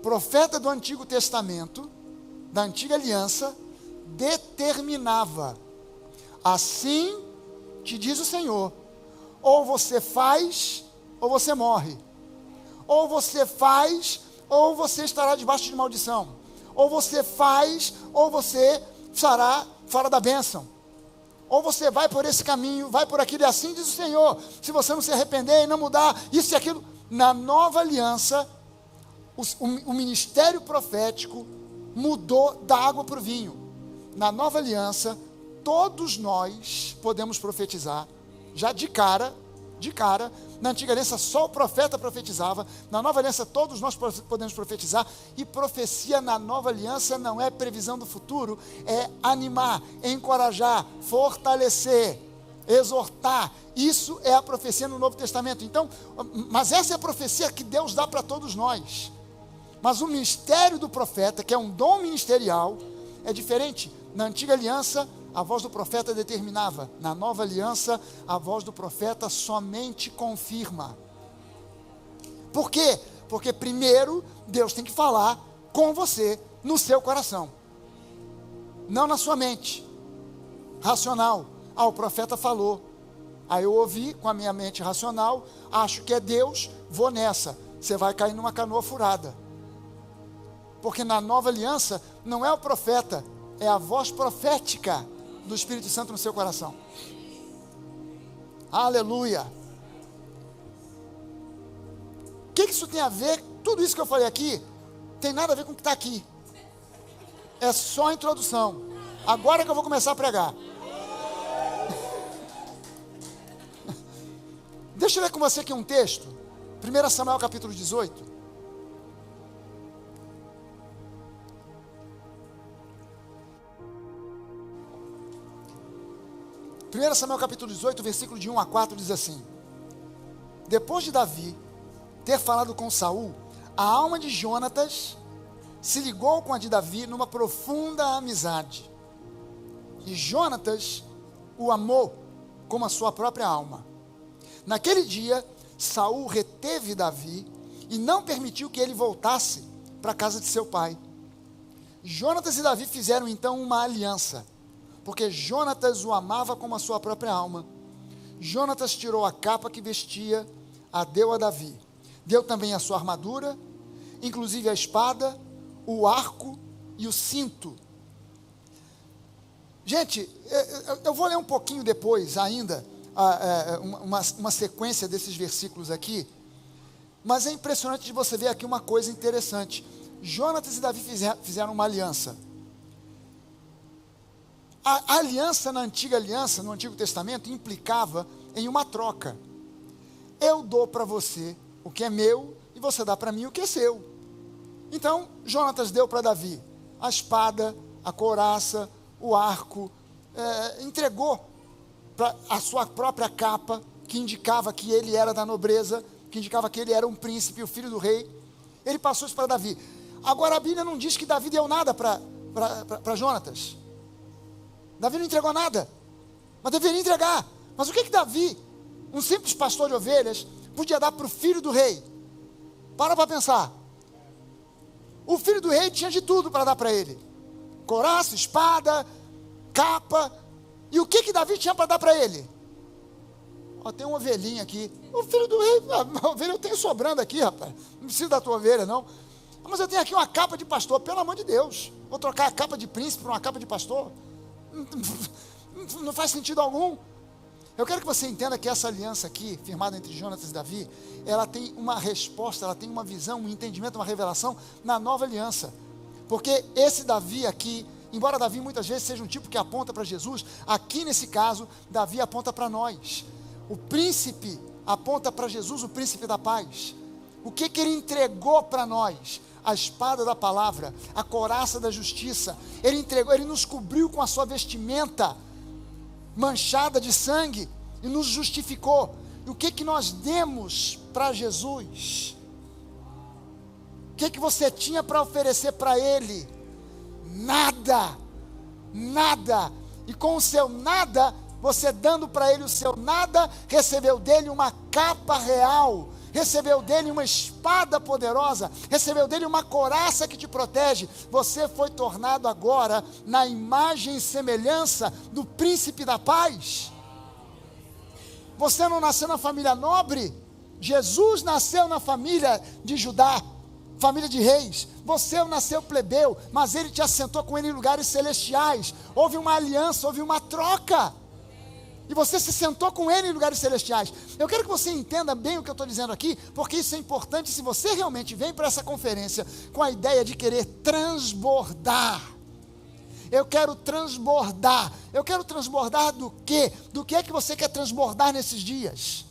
Profeta do Antigo Testamento, da Antiga Aliança, determinava: assim te diz o Senhor, ou você faz, ou você morre. Ou você faz, ou você estará debaixo de maldição. Ou você faz, ou você estará fora da bênção. Ou você vai por esse caminho, vai por aquilo, e assim diz o Senhor. Se você não se arrepender e não mudar isso e aquilo. Na nova aliança, o ministério profético mudou da água para o vinho. Na nova aliança, todos nós podemos profetizar, já de cara. Na antiga aliança só o profeta profetizava, na nova aliança todos nós podemos profetizar, e profecia na nova aliança não é previsão do futuro, é animar, encorajar, fortalecer, exortar. Isso é a profecia no Novo Testamento. Então, mas essa é a profecia que Deus dá para todos nós. Mas o ministério do profeta, que é um dom ministerial, é diferente. Na antiga aliança, a voz do profeta determinava. Na nova aliança, a voz do profeta somente confirma. Por quê? Porque primeiro, Deus tem que falar com você, no seu coração. Não na sua mente racional. O profeta falou. Aí eu ouvi com a minha mente racional, acho que é Deus, vou nessa. Você vai cair numa canoa furada. Porque na nova aliança, não é o profeta, é a voz profética do Espírito Santo no seu coração. Aleluia. O que isso tem a ver? Tudo isso que eu falei aqui tem nada a ver com o que está aqui. É só a introdução. Agora que eu vou começar a pregar. Deixa eu ler com você aqui um texto. 1 Samuel capítulo 18. 1 Samuel capítulo 18, versículo de 1 a 4 diz assim: depois de Davi ter falado com Saul, a alma de Jonatas se ligou com a de Davi numa profunda amizade. E Jonatas o amou como a sua própria alma. Naquele dia, Saul reteve Davi e não permitiu que ele voltasse para a casa de seu pai. Jonatas e Davi fizeram então uma aliança, porque Jonatas o amava como a sua própria alma. Jonatas tirou a capa que vestia, a deu a Davi. Deu também a sua armadura, inclusive a espada, o arco e o cinto. Gente, eu vou ler um pouquinho depois ainda, uma sequência desses versículos aqui, mas é impressionante de você ver aqui uma coisa interessante. Jonatas e Davi fizeram uma aliança. A aliança na antiga aliança, no Antigo Testamento, implicava em uma troca. Eu dou para você o que é meu e você dá para mim o que é seu. Então, Jonatas deu para Davi a espada, a couraça, o arco, entregou a sua própria capa, que indicava que ele era da nobreza, que indicava que ele era um príncipe, o filho do rei. Ele passou isso para Davi. Agora a Bíblia não diz que Davi deu nada para Jonatas. Davi não entregou nada, mas deveria entregar. Mas o que Davi, um simples pastor de ovelhas, podia dar para o filho do rei? Para pensar. O filho do rei tinha de tudo para dar para ele: couraça, espada, capa. E o que Davi tinha para dar para ele? Tem uma ovelhinha aqui. O filho do rei, a ovelha eu tenho sobrando aqui, rapaz. Não preciso da tua ovelha, não. Mas eu tenho aqui uma capa de pastor, pelo amor de Deus. Vou trocar a capa de príncipe por uma capa de pastor? Não faz sentido algum. Eu quero que você entenda que essa aliança aqui, firmada entre Jonatas e Davi, ela tem uma resposta, ela tem uma visão, um entendimento, uma revelação na nova aliança. Porque esse Davi aqui Embora Davi muitas vezes seja um tipo que aponta para Jesus, aqui nesse caso, Davi aponta para nós. O príncipe aponta para Jesus, o príncipe da paz. O que ele entregou para nós? A espada da palavra, a couraça da justiça. Ele entregou, ele nos cobriu com a sua vestimenta manchada de sangue e nos justificou. E o que nós demos para Jesus? O que você tinha para oferecer para Ele? Nada, nada. E com o seu nada, você dando para Ele o seu nada, recebeu dele uma capa real, recebeu dele uma espada poderosa, recebeu dele uma couraça que te protege. Você foi tornado agora na imagem e semelhança do príncipe da paz. Você não nasceu na família nobre, Jesus nasceu na família de Judá, família de reis. Você nasceu plebeu, mas ele te assentou com ele em lugares celestiais. Houve uma aliança, houve uma troca, e você se sentou com ele em lugares celestiais. Eu quero que você entenda bem o que eu estou dizendo aqui, porque isso é importante se você realmente vem para essa conferência com a ideia de querer transbordar. Eu quero transbordar. Eu quero transbordar do quê? Do que é que você quer transbordar nesses dias?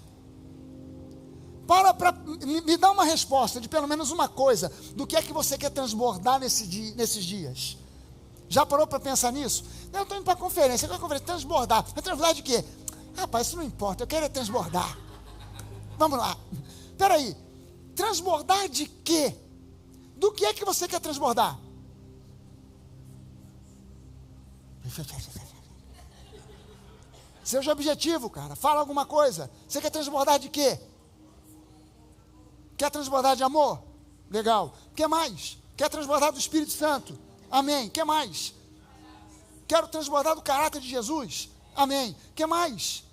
Me dá uma resposta de pelo menos uma coisa. Do que é que você quer transbordar nesses dias? Já parou para pensar nisso? Eu estou indo para a conferência. Eu quero conferência, transbordar. Mas transbordar de quê? Rapaz, isso não importa. Eu quero é transbordar. Vamos lá. Espera aí. Transbordar de quê? Do que é que você quer transbordar? Seja objetivo, cara. Fala alguma coisa. Você quer transbordar de quê? Quer transbordar de amor? Legal. O que mais? Quer transbordar do Espírito Santo? Amém. O que mais? Quero transbordar do caráter de Jesus? Amém. O que mais?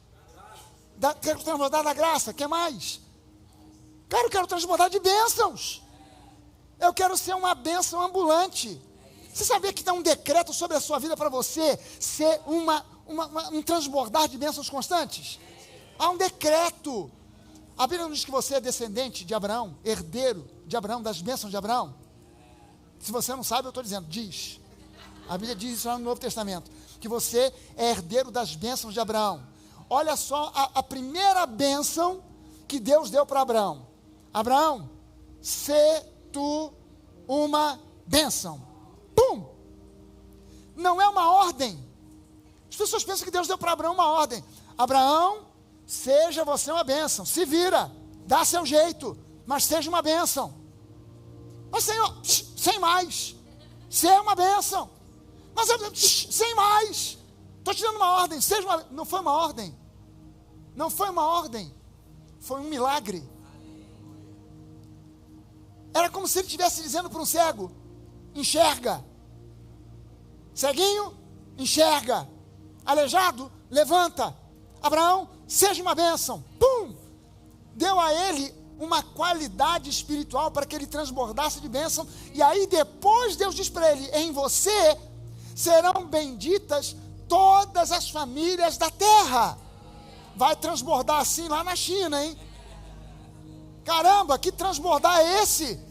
Quero transbordar da graça? O que mais? Cara, eu quero transbordar de bênçãos. Eu quero ser uma bênção ambulante. Você sabia que tem um decreto sobre a sua vida para você ser um transbordar de bênçãos constantes? Há um decreto. A Bíblia diz que você é descendente de Abraão, herdeiro de Abraão, das bênçãos de Abraão. Se você não sabe, eu estou dizendo, diz. A Bíblia diz isso lá no Novo Testamento, que você é herdeiro das bênçãos de Abraão. Olha só a primeira bênção que Deus deu para Abraão. Abraão, sê tu uma bênção. Pum! Não é uma ordem. As pessoas pensam que Deus deu para Abraão uma ordem. Abraão, seja você uma bênção. Se vira, dá seu jeito, mas seja uma bênção. Mas Senhor, sem mais. Ser uma bênção. Mas sem mais. Estou te dando uma ordem. Não foi uma ordem. Não foi uma ordem. Foi um milagre. Era como se ele estivesse dizendo para um cego: enxerga. Ceguinho, enxerga. Aleijado, levanta. Abraão, seja uma bênção. Pum! Deu a ele uma qualidade espiritual para que ele transbordasse de bênção. E aí depois Deus diz para ele: em você serão benditas todas as famílias da terra. Vai transbordar assim lá na China, hein? Caramba, que transbordar é esse?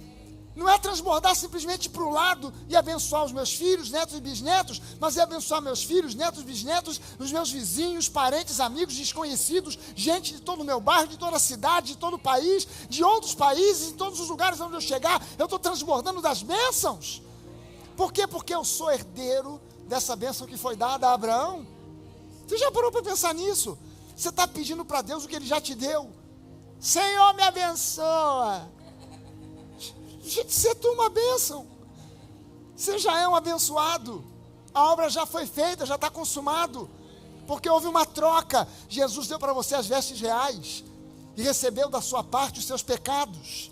Não é transbordar simplesmente para o lado e abençoar os meus filhos, netos e bisnetos, mas é abençoar meus filhos, netos e bisnetos, os meus vizinhos, parentes, amigos, desconhecidos, gente de todo o meu bairro, de toda a cidade, de todo o país, de outros países, em todos os lugares onde eu chegar, eu estou transbordando das bênçãos. Por quê? Porque eu sou herdeiro dessa bênção que foi dada a Abraão. Você já parou para pensar nisso? Você está pedindo para Deus o que Ele já te deu. Senhor, me abençoa. Você é uma bênção. Você já é um abençoado. A obra já foi feita, já está consumado. Porque houve uma troca. Jesus deu para você as vestes reais e recebeu da sua parte os seus pecados.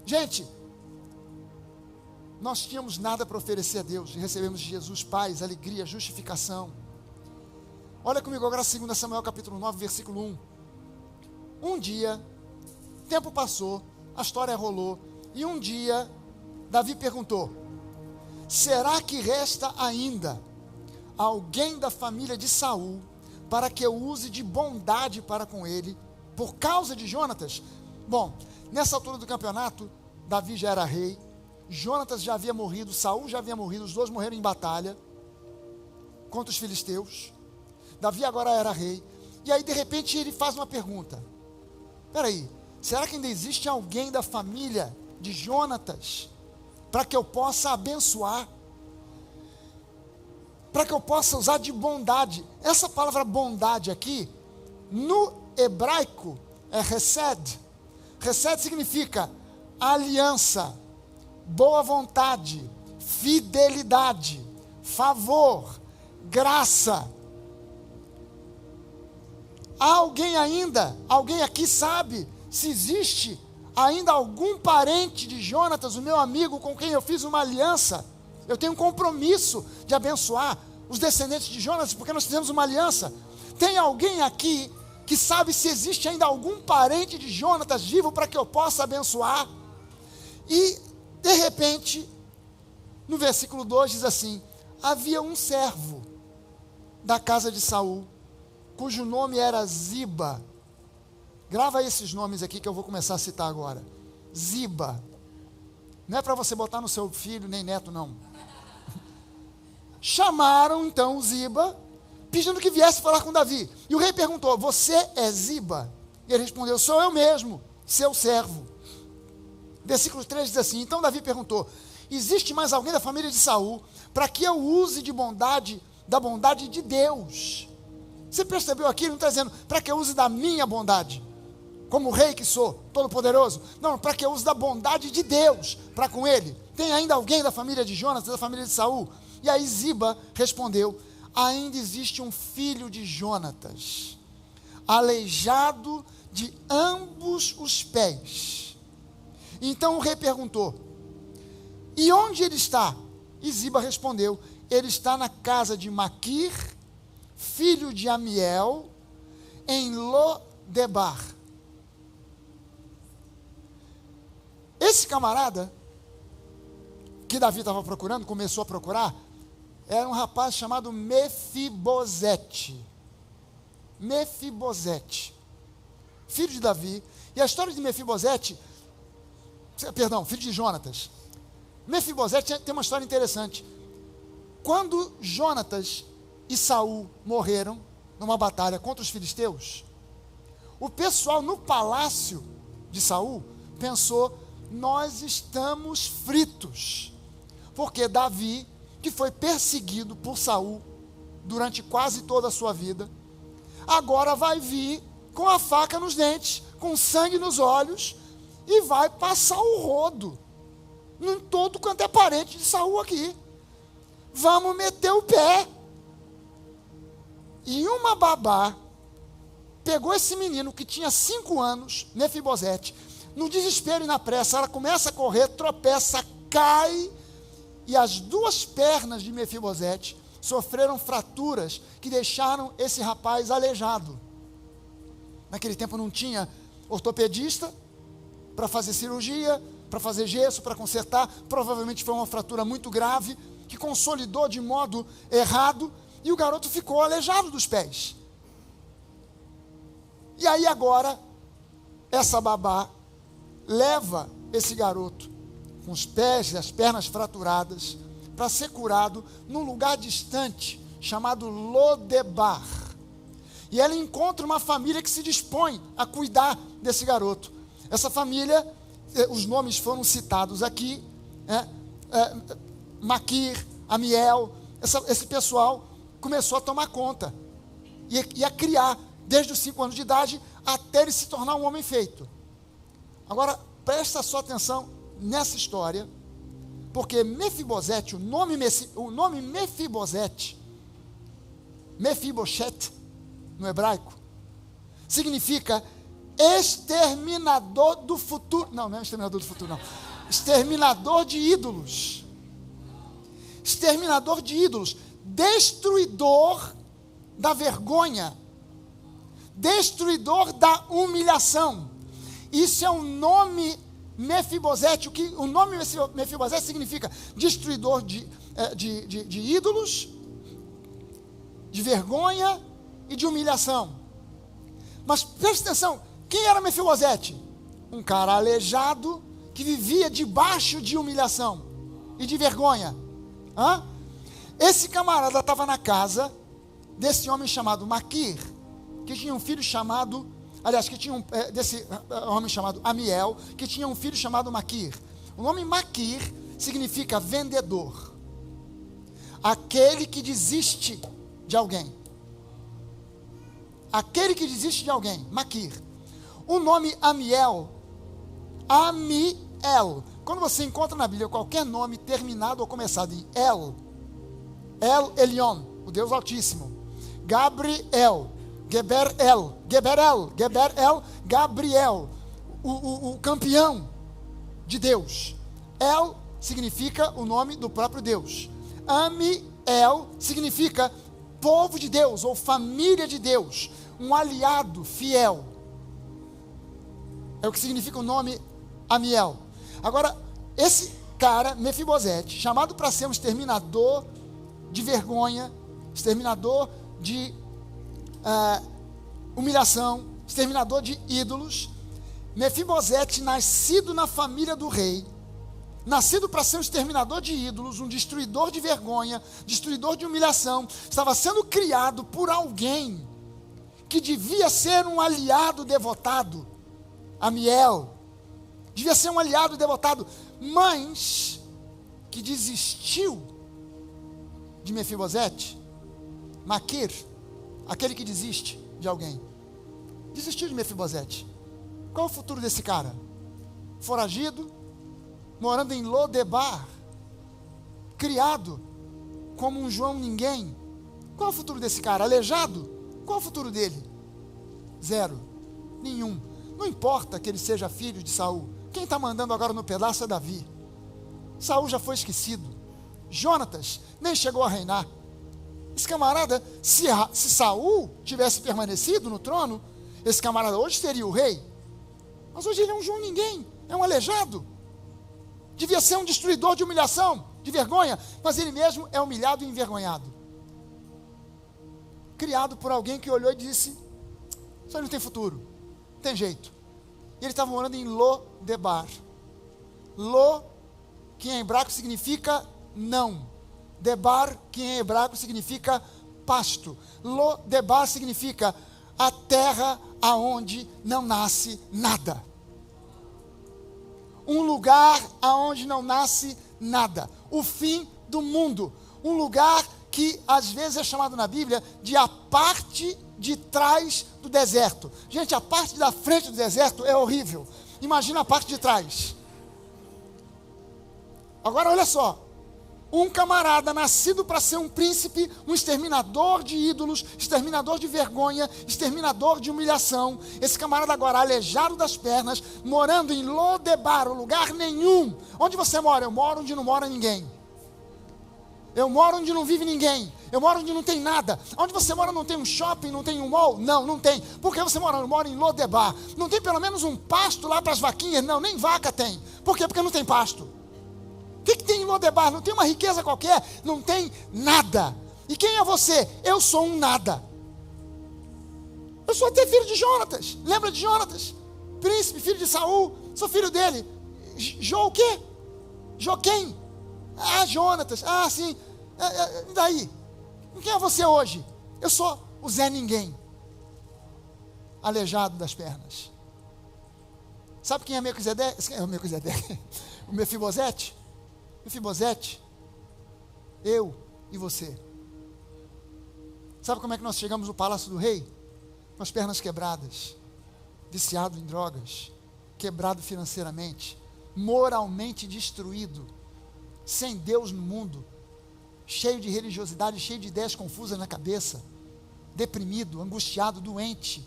Gente, nós tínhamos nada para oferecer a Deus e recebemos de Jesus paz, alegria, justificação. Olha comigo agora 2 Samuel capítulo 9, versículo 1. Um dia, tempo passou, a história rolou, e um dia Davi perguntou: será que resta ainda alguém da família de Saul para que eu use de bondade para com ele, por causa de Jonatas? Bom, nessa altura do campeonato, Davi já era rei, Jonatas já havia morrido, Saul já havia morrido, os dois morreram em batalha contra os filisteus. Davi agora era rei. E aí de repente ele faz uma pergunta: peraí, será que ainda existe alguém da família de Jonatas para que eu possa abençoar? Para que eu possa usar de bondade? Essa palavra bondade aqui, no hebraico, é hesed. Hesed significa aliança, boa vontade, fidelidade, favor, graça. Há alguém aqui sabe se existe ainda algum parente de Jonatas, o meu amigo com quem eu fiz uma aliança? Eu tenho um compromisso de abençoar os descendentes de Jonatas, porque nós fizemos uma aliança. Tem alguém aqui que sabe se existe ainda algum parente de Jonatas vivo para que eu possa abençoar? E, de repente, no versículo 2 diz assim: havia um servo da casa de Saul, cujo nome era Ziba. Grava esses nomes aqui que eu vou começar a citar agora. Ziba. Não é para você botar no seu filho nem neto, não. Chamaram então Ziba, pedindo que viesse falar com Davi. E o rei perguntou: você é Ziba? E ele respondeu: sou eu mesmo, seu servo. Versículo 3 diz assim: então Davi perguntou: existe mais alguém da família de Saul para que eu use de bondade, da bondade de Deus? Você percebeu aqui? Ele não está dizendo para que eu use da minha bondade, como rei que sou, todo poderoso. Não, para que eu use da bondade de Deus para com ele. Tem ainda alguém da família de Jonas, da família de Saul? E aí Ziba respondeu: ainda existe um filho de Jonatas, aleijado de ambos os pés. Então o rei perguntou: e onde ele está? E Ziba respondeu: ele está na casa de Maquir, filho de Amiel, em Lodebar. Esse camarada que Davi estava procurando, começou a procurar, era um rapaz chamado Mefibosete. Mefibosete, filho de Davi. E a história de Mefibosete, filho de Jonatas. Mefibosete tem uma história interessante. Quando Jonatas e Saul morreram numa batalha contra os filisteus, o pessoal no palácio de Saul pensou: nós estamos fritos, porque Davi, que foi perseguido por Saul durante quase toda a sua vida, agora vai vir com a faca nos dentes, com sangue nos olhos, e vai passar o rodo em todo quanto é parente de Saul aqui. Vamos meter o pé. E uma babá pegou esse menino que tinha 5 anos, Mefibosete, no desespero e na pressa. Ela começa a correr, tropeça, cai, e as 2 pernas de Mefibosete sofreram fraturas que deixaram esse rapaz aleijado. Naquele tempo não tinha ortopedista para fazer cirurgia, para fazer gesso, para consertar. Provavelmente foi uma fratura muito grave, que consolidou de modo errado, e o garoto ficou aleijado dos pés. E aí agora, essa babá leva esse garoto com os pés e as pernas fraturadas para ser curado num lugar distante chamado Lodebar. E ela encontra uma família que se dispõe a cuidar desse garoto. Essa família, os nomes foram citados aqui, Maquir, Amiel. Esse pessoal começou a tomar conta e a criar desde os 5 anos de idade até ele se tornar um homem feito. Agora, presta sua atenção nessa história, porque Mefibosete, o nome Mefibosete, Mefiboshet, no hebraico, significa exterminador do futuro. Não é exterminador do futuro, não. Exterminador de ídolos. Exterminador de ídolos. Destruidor da vergonha. Destruidor da humilhação. Isso é um nome Mefibosete. O nome Mefibosete significa destruidor de ídolos, de vergonha e de humilhação. Mas preste atenção, quem era Mefibosete? Um cara aleijado que vivia debaixo de humilhação e de vergonha. Esse camarada estava na casa desse homem chamado Maquir, que tinha um filho chamado, desse homem chamado Amiel, que tinha um filho chamado Maquir. O nome Maquir significa vendedor, aquele que desiste de alguém. Aquele que desiste de alguém, Maquir. O nome Amiel, quando você encontra na Bíblia qualquer nome terminado ou começado em El Elyon, o Deus Altíssimo, Gabriel, Gabriel, o campeão de Deus. El significa o nome do próprio Deus. Amiel significa povo de Deus ou família de Deus, um aliado fiel. É o que significa o nome Amiel. Agora, esse cara, Mefibosete, chamado para ser um exterminador de vergonha, exterminador de humilhação, exterminador de ídolos, Mefibosete, nascido na família do rei, nascido para ser um exterminador de ídolos, um destruidor de vergonha, destruidor de humilhação, estava sendo criado por alguém que devia ser um aliado devotado, Amiel, devia ser um aliado devotado, mas que desistiu de Mefibosete. Maquir, aquele que desiste de alguém, desistiu de Mefibosete. Qual o futuro desse cara? Foragido, morando em Lodebar, criado como um João ninguém. Qual o futuro desse cara? Aleijado? Qual o futuro dele? Zero, nenhum. Não importa que ele seja filho de Saul. Quem está mandando agora no pedaço é Davi. Saul já foi esquecido. Jonatas nem chegou a reinar. Esse camarada, se Saul tivesse permanecido no trono, esse camarada hoje seria o rei. Mas hoje ele é um João ninguém, é um aleijado. Devia ser um destruidor de humilhação, de vergonha, mas ele mesmo é humilhado e envergonhado. Criado por alguém que olhou e disse: isso aí não tem futuro, não tem jeito. E ele estava morando em Lodebar. Lo, que em hebraico significa não. Debar, que em hebraico significa pasto. Lodebar significa a terra aonde não nasce nada. Um lugar aonde não nasce nada. O fim do mundo. Um lugar que às vezes é chamado na Bíblia de a parte de trás do deserto. Gente, a parte da frente do deserto é horrível. Imagina a parte de trás. Agora olha só. Um camarada nascido para ser um príncipe, um exterminador de ídolos, exterminador de vergonha, exterminador de humilhação. Esse camarada agora aleijado das pernas, morando em Lodebar, lugar nenhum. Onde você mora? Eu moro onde não mora ninguém. Eu moro onde não vive ninguém. Eu moro onde não tem nada. Onde você mora não tem um shopping, não tem um mall? Não, não tem. Por que você mora? Eu moro em Lodebar. Não tem pelo menos um pasto lá para as vaquinhas? Não, nem vaca tem. Por quê? Porque não tem pasto. O que tem em Lodebar? Não tem uma riqueza qualquer, não tem nada. E quem é você? Eu sou um nada. Eu sou até filho de Jonatas. Lembra de Jonatas? Príncipe, filho de Saul. Sou filho dele. O quê? Joquem. Ah, Jonatas. Ah, sim. E daí? Quem é você hoje? Eu sou o Zé Ninguém. Aleijado das pernas. Sabe quem é Melquisedeque? O Mefibosete? Mefibosete, eu e você. Sabe como é que nós chegamos no palácio do rei? Com as pernas quebradas, viciado em drogas, quebrado financeiramente, moralmente destruído, sem Deus no mundo, cheio de religiosidade, cheio de ideias confusas na cabeça, deprimido, angustiado, doente.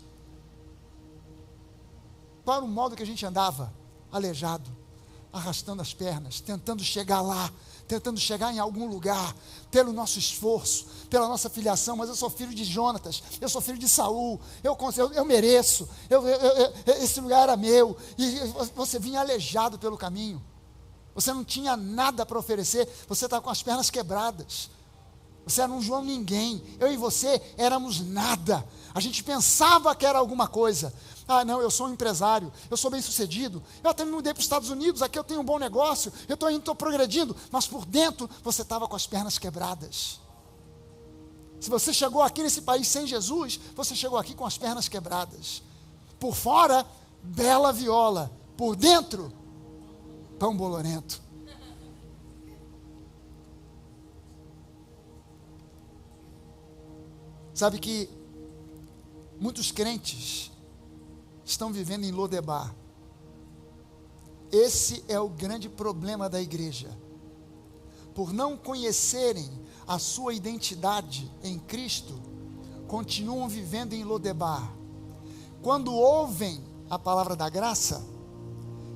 Qual era o modo que a gente andava? Aleijado, arrastando as pernas, tentando chegar lá, tentando chegar em algum lugar, pelo nosso esforço, pela nossa filiação. Mas eu sou filho de Jonatas, eu sou filho de Saul, eu mereço, esse lugar era meu. E você vinha aleijado pelo caminho, você não tinha nada para oferecer, você estava com as pernas quebradas. Você era um João ninguém. Eu e você éramos nada. A gente pensava que era alguma coisa. Ah, não, eu sou um empresário, eu sou bem sucedido, eu até me mudei para os Estados Unidos, aqui eu tenho um bom negócio, eu estou indo, estou progredindo, mas por dentro você estava com as pernas quebradas. Se você chegou aqui nesse país sem Jesus, você chegou aqui com as pernas quebradas. Por fora, bela viola, por dentro, pão bolorento. Sabe que muitos crentes estão vivendo em Lodebar. Esse é o grande problema da igreja. Por não conhecerem a sua identidade em Cristo, continuam vivendo em Lodebar. Quando ouvem a palavra da graça,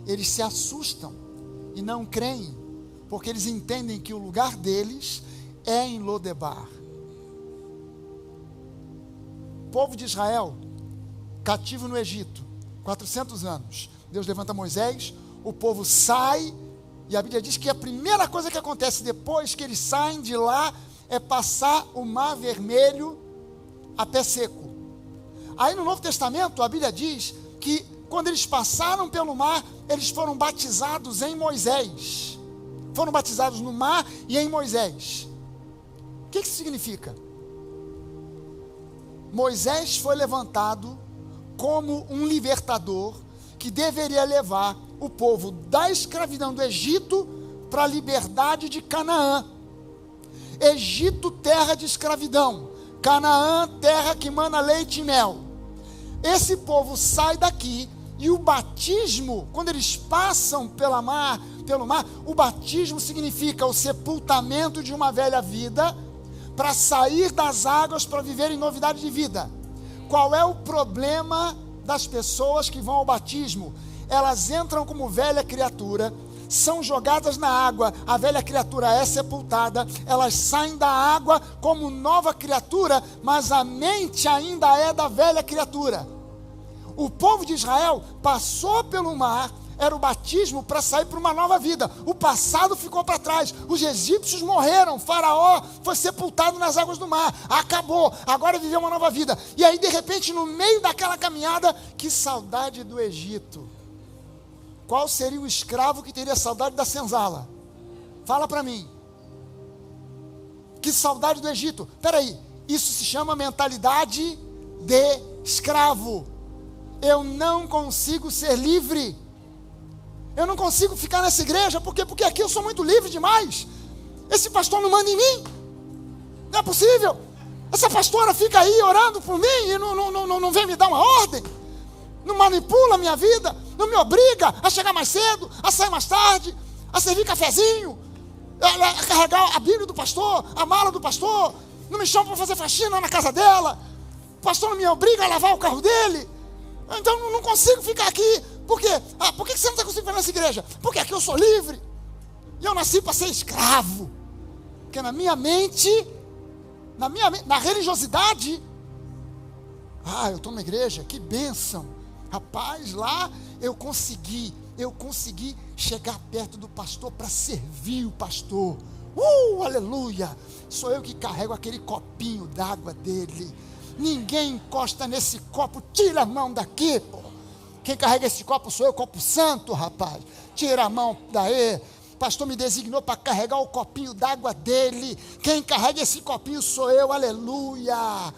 eles se assustam e não creem, porque eles entendem que o lugar deles é em Lodebar. O povo de Israel, cativo no Egito, 400 anos. Deus levanta Moisés, o povo sai, e a Bíblia diz que a primeira coisa que acontece depois que eles saem de lá é passar o Mar Vermelho a pé seco. Aí no Novo Testamento a Bíblia diz que quando eles passaram pelo mar, eles foram batizados em Moisés. Foram batizados no mar e em Moisés. O que isso significa? Moisés foi levantado como um libertador que deveria levar o povo da escravidão do Egito para a liberdade de Canaã. Egito, terra de escravidão. Canaã, terra que mana leite e mel. Esse povo sai daqui e o batismo, quando eles passam pelo mar, o batismo significa o sepultamento de uma velha vida para sair das águas para viver em novidade de vida. Qual é o problema das pessoas que vão ao batismo? Elas entram como velha criatura, são jogadas na água, a velha criatura é sepultada, elas saem da água como nova criatura, mas a mente ainda é da velha criatura. O povo de Israel passou pelo mar, era o batismo para sair para uma nova vida. O passado ficou para trás, os egípcios morreram, Faraó foi sepultado nas águas do mar, acabou, agora viveu uma nova vida. E aí de repente no meio daquela caminhada, que saudade do Egito. Qual seria o escravo que teria saudade da senzala? Fala para mim. Que saudade do Egito. Peraí, isso se chama mentalidade de escravo. Eu não consigo ser livre. Eu não consigo ficar nessa igreja, porque aqui eu sou muito livre demais. Esse pastor não manda em mim. Não é possível. Essa pastora fica aí orando por mim e não vem me dar uma ordem. Não manipula a minha vida, não me obriga a chegar mais cedo, a sair mais tarde, a servir cafezinho, a carregar a Bíblia do pastor, a mala do pastor, não me chama para fazer faxina na casa dela, o pastor não me obriga a lavar o carro dele, então eu não consigo ficar aqui. Por quê? Por que você não está conseguindo ficar nessa igreja? Porque aqui eu sou livre, e eu nasci para ser escravo, porque na minha mente, na religiosidade, eu estou na igreja, que bênção. Rapaz, lá eu consegui chegar perto do pastor para servir o pastor. Aleluia! Sou eu que carrego aquele copinho d'água dele. Ninguém encosta nesse copo, tira a mão daqui, pô. Quem carrega esse copo sou eu, copo santo, rapaz. Tira a mão daí. O pastor me designou para carregar o copinho d'água dele. Quem carrega esse copinho sou eu, aleluia!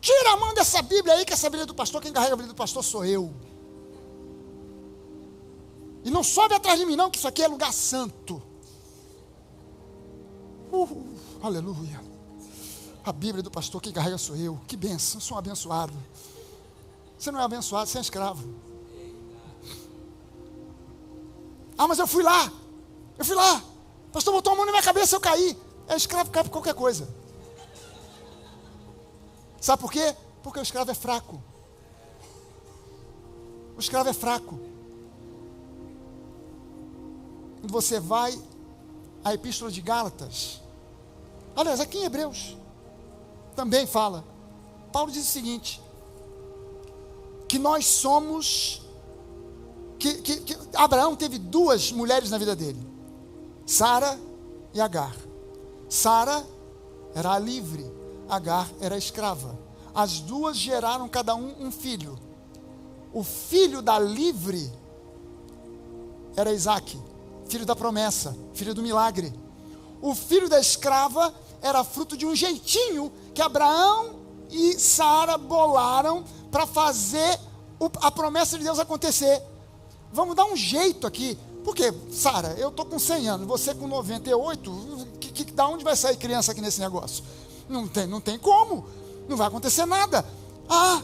Tira a mão dessa Bíblia aí, que essa Bíblia é do pastor, quem carrega a Bíblia do pastor sou eu. E não sobe atrás de mim não, que isso aqui é lugar santo. Aleluia. A Bíblia do pastor, quem carrega sou eu. Que bênção, eu sou um abençoado. Você não é abençoado, você é escravo. Mas eu fui lá. O pastor botou a mão na minha cabeça, eu caí. Escravo cai por qualquer coisa. Sabe por quê? Porque o escravo é fraco. O escravo é fraco. Quando você vai à Epístola de Gálatas, aliás, aqui em Hebreus, também fala. Paulo diz o seguinte: que nós somos, que Abraão teve duas mulheres na vida dele, Sara e Agar. Sara era a livre, Agar era a escrava. As duas geraram cada um filho. O filho da livre era Isaac, filho da promessa, filho do milagre. O filho da escrava era fruto de um jeitinho que Abraão e Sara bolaram para fazer a promessa de Deus acontecer. Vamos dar um jeito aqui. Porque, Sara, eu estou com 100 anos, você com 98, da onde vai sair criança aqui nesse negócio? Não tem como, não vai acontecer nada. Ah,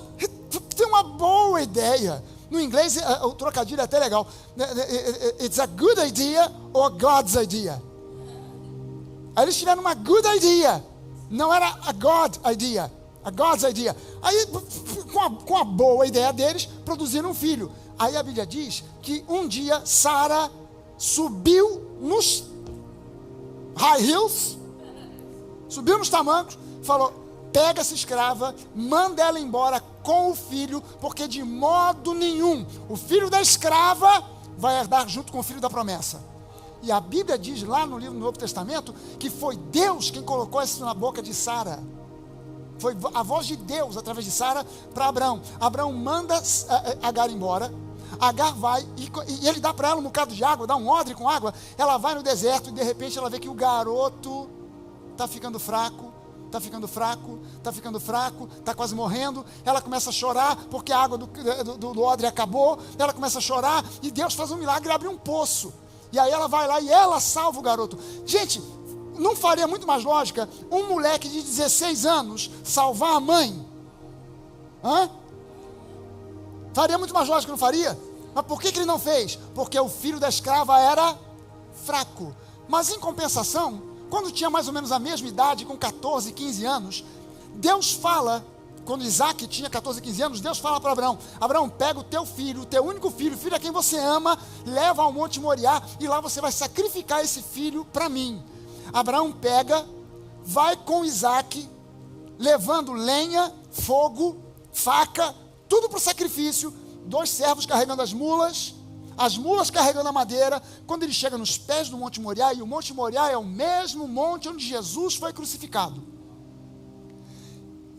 tem uma boa ideia. No inglês, o trocadilho é até legal. It's a good idea or God's idea. Aí eles tiveram uma good idea, não era a God idea, a God's idea. Aí, com a boa ideia deles, produziram um filho. Aí a Bíblia diz que um dia Sara subiu nos high hills, subiu nos tamancos, falou: pega essa escrava, manda ela embora com o filho, porque de modo nenhum o filho da escrava vai herdar junto com o filho da promessa. E a Bíblia diz lá no livro do Novo Testamento que foi Deus quem colocou isso na boca de Sara. Foi a voz de Deus através de Sara para Abraão. Abraão manda Agar embora. Agar vai e ele dá para ela um bocado de água, dá um odre com água. Ela vai no deserto e de repente ela vê que o garoto está ficando fraco. Está quase morrendo. Ela começa a chorar porque a água do odre acabou. Ela começa a chorar e Deus faz um milagre e abre um poço. E aí ela vai lá e ela salva o garoto. Gente, não faria muito mais lógica um moleque de 16 anos salvar a mãe? Hã? Faria muito mais lógica, não faria? Mas por que ele não fez? Porque o filho da escrava era fraco. Mas em compensação, quando tinha mais ou menos a mesma idade, com 14, 15 anos, Deus fala, quando Isaac tinha 14, 15 anos, Deus fala para Abraão: Abraão, pega o teu filho, o teu único filho, o filho a quem você ama, leva ao Monte Moriá, e lá você vai sacrificar esse filho para mim. Abraão pega, vai com Isaac, levando lenha, fogo, faca, tudo para o sacrifício, 2 servos carregando as mulas carregando a madeira. Quando ele chega nos pés do Monte Moriá, e o Monte Moriá é o mesmo monte onde Jesus foi crucificado,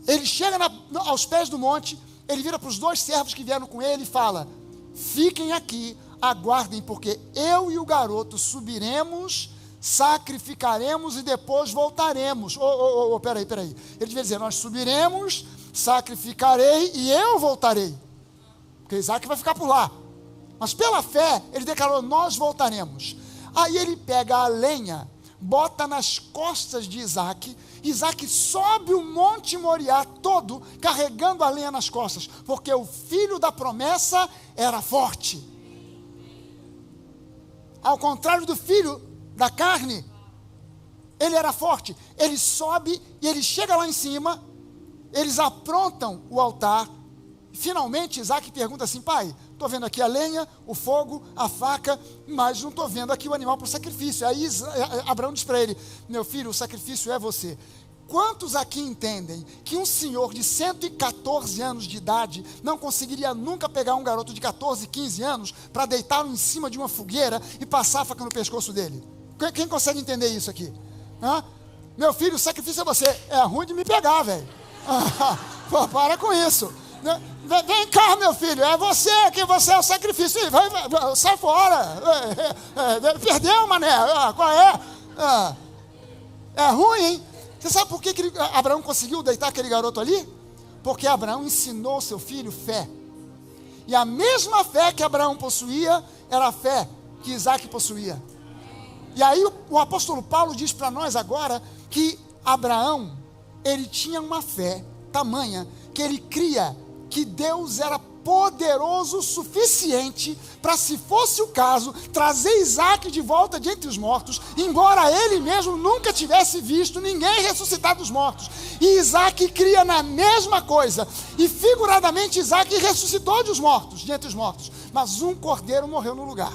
ele chega aos pés do monte, ele vira para os 2 servos que vieram com ele e fala: fiquem aqui, aguardem, porque eu e o garoto subiremos, sacrificaremos e depois voltaremos. Peraí, ele devia dizer: nós subiremos, sacrificarei e eu voltarei, porque Isaac vai ficar por lá. Mas pela fé, ele declarou: nós voltaremos. Aí ele pega a lenha, bota nas costas de Isaac. Isaac sobe o Monte Moriá todo, carregando a lenha nas costas, porque o filho da promessa era forte. Ao contrário do filho da carne, ele era forte. Ele sobe e ele chega lá em cima, eles aprontam o altar. Finalmente Isaac pergunta assim: pai, estou vendo aqui a lenha, o fogo, a faca, mas não estou vendo aqui o animal para o sacrifício. Aí Abraão diz para ele: meu filho, o sacrifício é você. Quantos aqui entendem que um senhor de 114 anos de idade não conseguiria nunca pegar um garoto de 14, 15 anos para deitá-lo em cima de uma fogueira e passar a faca no pescoço dele? Quem consegue entender isso aqui? Hã? Meu filho, o sacrifício é você. É ruim de me pegar, velho. Pô, para com isso. Vem cá, meu filho, é você é o sacrifício. Sai fora. Perdeu, mané. Qual é? É ruim, hein? Você sabe por que Abraão conseguiu deitar aquele garoto ali? Porque Abraão ensinou seu filho fé. E a mesma fé que Abraão possuía era a fé que Isaac possuía. E aí o apóstolo Paulo diz para nós agora que Abraão, ele tinha uma fé tamanha que ele cria que Deus era poderoso o suficiente para, se fosse o caso, trazer Isaac de volta de entre os mortos, embora ele mesmo nunca tivesse visto ninguém ressuscitar dos mortos. E Isaac cria na mesma coisa, e figuradamente Isaac ressuscitou de entre os mortos, mas um cordeiro morreu no lugar,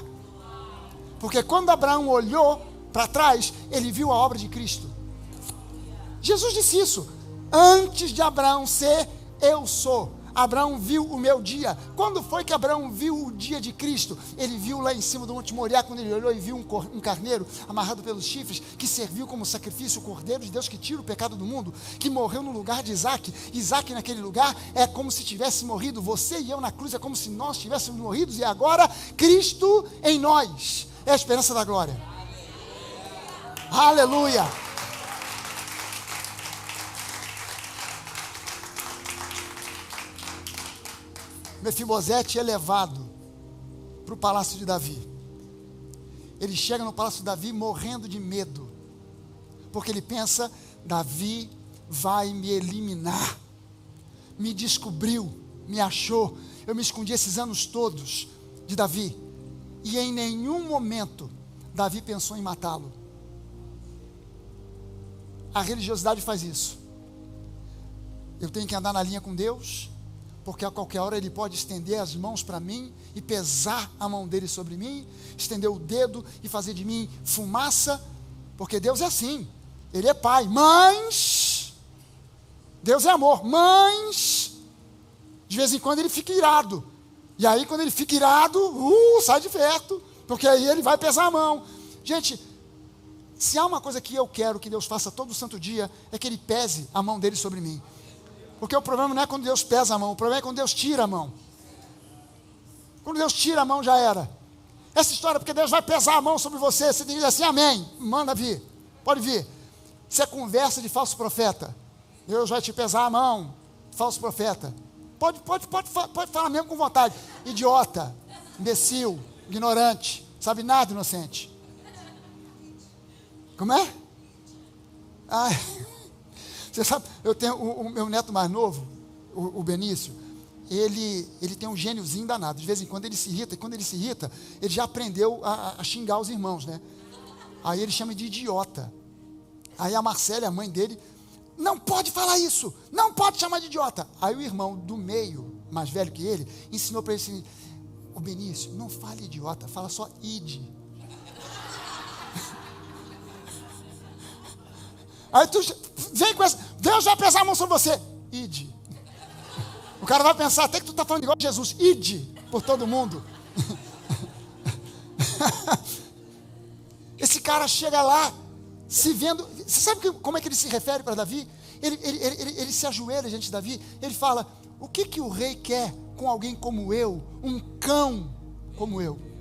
porque quando Abraão olhou para trás, ele viu a obra de Cristo. Jesus disse isso: antes de Abraão ser, eu sou. Abraão viu o meu dia. Quando foi que Abraão viu o dia de Cristo? Ele viu lá em cima do Monte Moriá, quando ele olhou e viu um carneiro amarrado pelos chifres, que serviu como sacrifício, o Cordeiro de Deus que tira o pecado do mundo, que morreu no lugar de Isaac. Isaac naquele lugar é como se tivesse morrido. Você e eu na cruz é como se nós tivéssemos morrido, e agora Cristo em nós é a esperança da glória. Aleluia! Mefibosete é levado para o palácio de Davi. Ele chega no palácio de Davi morrendo de medo, porque ele pensa: Davi vai me eliminar, me descobriu, me achou. Eu me escondi esses anos todos de Davi, e em nenhum momento Davi pensou em matá-lo. A religiosidade faz isso. Eu tenho que andar na linha com Deus, porque a qualquer hora Ele pode estender as mãos para mim e pesar a mão dele sobre mim, estender o dedo e fazer de mim fumaça, porque Deus é assim. Ele é pai, mas Deus é amor, mas de vez em quando Ele fica irado, e aí quando Ele fica irado, sai de perto, porque aí Ele vai pesar a mão. Gente, se há uma coisa que eu quero que Deus faça todo santo dia, é que Ele pese a mão dele sobre mim. Porque o problema não é quando Deus pesa a mão, o problema é quando Deus tira a mão. Quando Deus tira a mão, já era. Essa história, porque Deus vai pesar a mão sobre você, você tem que dizer assim: amém, manda vir, pode vir. Isso é conversa de falso profeta. Deus vai te pesar a mão, falso profeta. Pode falar mesmo com vontade. Idiota, imbecil, ignorante, sabe nada, inocente. Como é? Ai... Você sabe, eu tenho o meu neto mais novo, o Benício, ele tem um gêniozinho danado. De vez em quando ele se irrita, e quando ele se irrita, ele já aprendeu a xingar os irmãos, né? Aí ele chama de idiota. Aí a Marcela, a mãe dele: não pode falar isso, não pode chamar de idiota. Aí o irmão do meio, mais velho que ele, ensinou para ele assim: ô Benício, não fale idiota, fala só ide. Aí tu vem com essa: Deus vai pesar a mão sobre você. Ide. O cara vai pensar até que tu está falando igual a Jesus. Ide por todo mundo. Esse cara chega lá, se vendo. Você sabe como é que ele se refere para Davi? Ele se ajoelha diante de Davi. Ele fala: o que o rei quer com alguém como eu? Um cão como eu.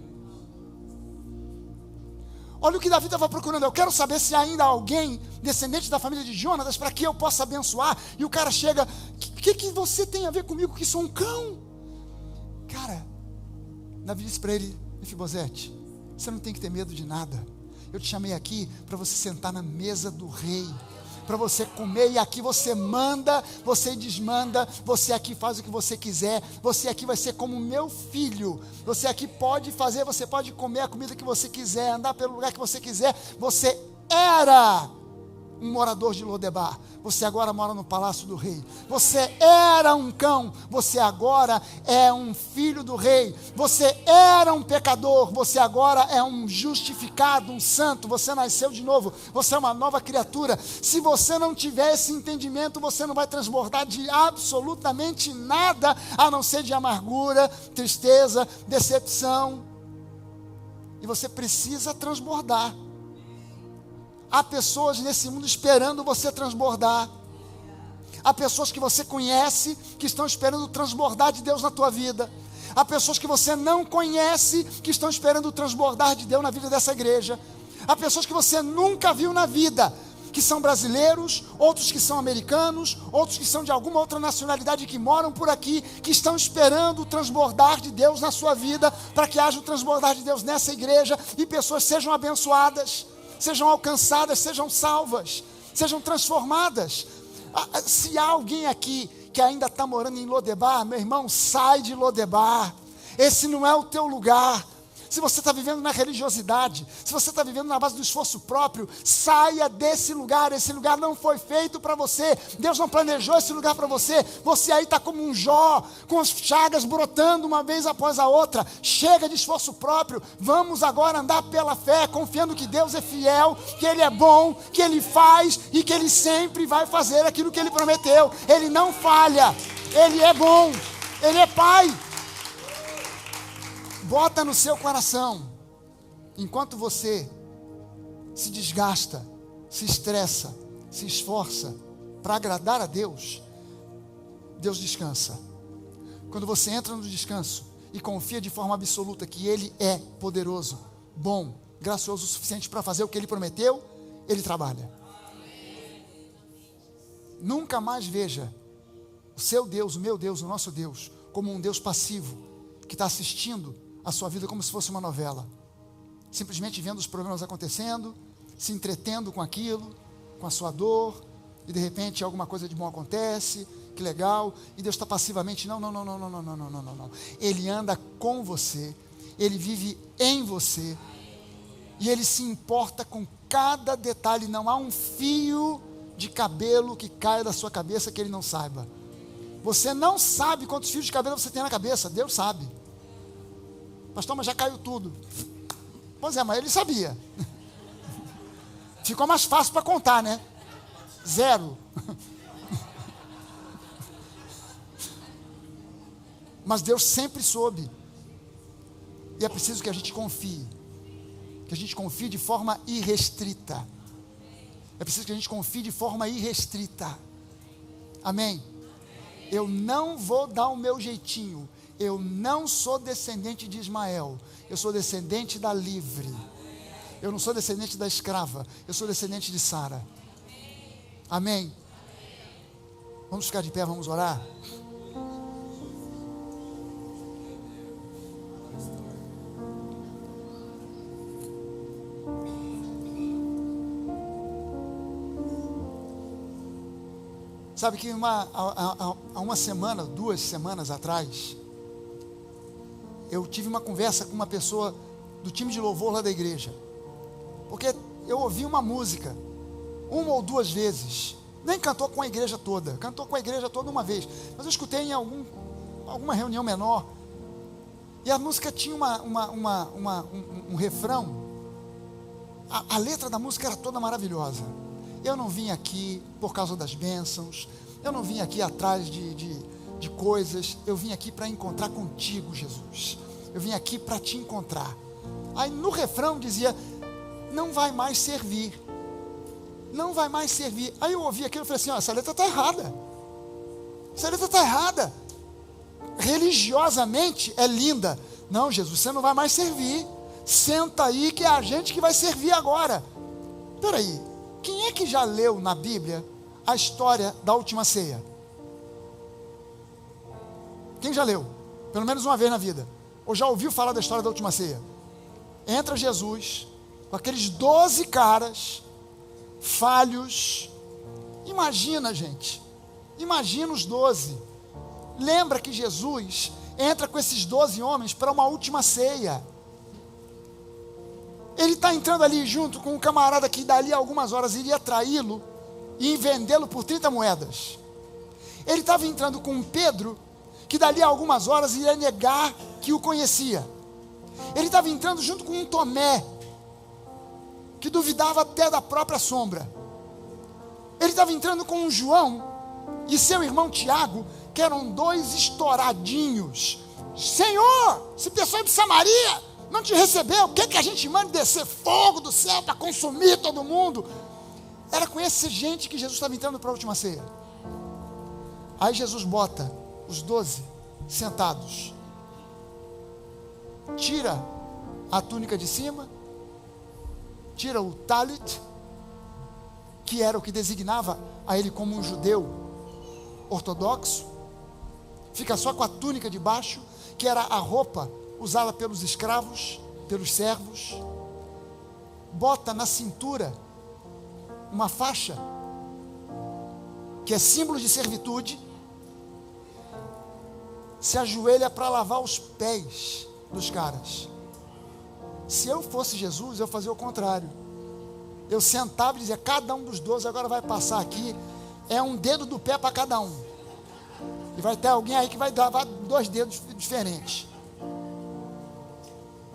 Olha o que Davi estava procurando. Eu quero saber se ainda há alguém descendente da família de Jonatas para que eu possa abençoar. E o cara chega: o que você tem a ver comigo que sou um cão? Cara, Davi disse para ele: Mefibosete, você não tem que ter medo de nada. Eu te chamei aqui para você sentar na mesa do rei, para você comer, e aqui você manda, você desmanda, você aqui faz o que você quiser, você aqui vai ser como meu filho, você aqui pode fazer, você pode comer a comida que você quiser, andar pelo lugar que você quiser. Você era um morador de Lodebar, você agora mora no palácio do rei. Você era um cão, você agora é um filho do rei. Você era um pecador, você agora é um justificado, um santo. Você nasceu de novo, você é uma nova criatura. Se você não tiver esse entendimento, você não vai transbordar de absolutamente nada, a não ser de amargura, tristeza, decepção. E você precisa transbordar. Há pessoas nesse mundo esperando você transbordar. Há pessoas que você conhece que estão esperando transbordar de Deus na tua vida. Há pessoas que você não conhece que estão esperando transbordar de Deus na vida dessa igreja. Há pessoas que você nunca viu na vida, que são brasileiros, outros que são americanos, outros que são de alguma outra nacionalidade que moram por aqui, que estão esperando o transbordar de Deus na sua vida, para que haja o transbordar de Deus nessa igreja e pessoas sejam abençoadas, sejam alcançadas, sejam salvas, sejam transformadas. Se há alguém aqui que ainda está morando em Lodebar, meu irmão, sai de Lodebar. Esse não é o teu lugar. Se você está vivendo na religiosidade, se você está vivendo na base do esforço próprio, saia desse lugar. Esse lugar não foi feito para você. Deus não planejou esse lugar para você. Você aí está como um Jó, com as chagas brotando uma vez após a outra. Chega de esforço próprio. Vamos agora andar pela fé, confiando que Deus é fiel, que Ele é bom, que Ele faz e que Ele sempre vai fazer aquilo que Ele prometeu. Ele não falha. Ele é bom, Ele é Pai. Bota no seu coração, enquanto você se desgasta, se estressa, se esforça para agradar a Deus, Deus descansa. Quando você entra no descanso e confia de forma absoluta que Ele é poderoso, bom, gracioso o suficiente para fazer o que Ele prometeu, Ele trabalha. Nunca mais veja o seu Deus, o meu Deus, o nosso Deus, como um Deus passivo, que está assistindo a sua vida como se fosse uma novela, simplesmente vendo os problemas acontecendo, se entretendo com aquilo, com a sua dor, e de repente alguma coisa de bom acontece, que legal, e Deus está passivamente, não. Ele anda com você, Ele vive em você, e Ele se importa com cada detalhe. Não há um fio de cabelo que caia da sua cabeça que Ele não saiba. Você não sabe quantos fios de cabelo você tem na cabeça, Deus sabe. Pastor, mas já caiu tudo. Pois é, mas Ele sabia. Ficou mais fácil para contar, né? 0. Mas Deus sempre soube. E é preciso que a gente confie. Que a gente confie de forma irrestrita. É preciso que a gente confie de forma irrestrita. Amém? Eu não vou dar o meu jeitinho. Eu não sou descendente de Ismael. Eu sou descendente da livre. Eu não sou descendente da escrava. Eu sou descendente de Sara. Amém? Vamos ficar de pé, vamos orar? Sabe que há uma semana, 2 semanas atrás, eu tive uma conversa com uma pessoa do time de louvor lá da igreja. Porque eu ouvi uma música, 1 ou 2 vezes, nem cantou com a igreja toda, cantou com a igreja toda uma vez, mas eu escutei em alguma reunião menor, e a música tinha um refrão, a letra da música era toda maravilhosa. Eu não vim aqui por causa das bênçãos, eu não vim aqui atrás de coisas, eu vim aqui para encontrar contigo, Jesus, eu vim aqui para te encontrar. Aí no refrão dizia, não vai mais servir, não vai mais servir. Aí eu ouvi aquilo e falei assim, essa letra está errada, essa letra está errada, religiosamente é linda, não, Jesus, você não vai mais servir, senta aí que é a gente que vai servir agora. Peraí, quem é que já leu na Bíblia a história da última ceia? Quem já leu? Pelo menos uma vez na vida. Ou já ouviu falar da história da última ceia? Entra Jesus, com aqueles 12 caras, falhos. Imagina, gente. Imagina os 12. Lembra que Jesus entra com esses 12 homens para uma última ceia. Ele está entrando ali junto com um camarada que dali a algumas horas iria traí-lo e vendê-lo por 30 moedas. Ele estava entrando com um Pedro que dali a algumas horas iria negar que o conhecia. Ele estava entrando junto com um Tomé que duvidava até da própria sombra. Ele estava entrando com um João e seu irmão Tiago, que eram 2 estouradinhos. Senhor, esse pessoal de Samaria não te recebeu, quer que a gente mande descer fogo do céu para consumir todo mundo? Era com essa gente que Jesus estava entrando para a última ceia. Aí Jesus bota os 12 sentados, tira a túnica de cima, tira o talit, que era o que designava a ele como um judeu ortodoxo, fica só com a túnica de baixo, que era a roupa usada pelos escravos, pelos servos, bota na cintura uma faixa, que é símbolo de servitude, se ajoelha para lavar os pés dos caras. Se eu fosse Jesus, eu fazia o contrário, eu sentava e dizia, cada um dos 12 agora vai passar aqui, é um dedo do pé para cada um, e vai ter alguém aí que vai lavar 2 dedos diferentes.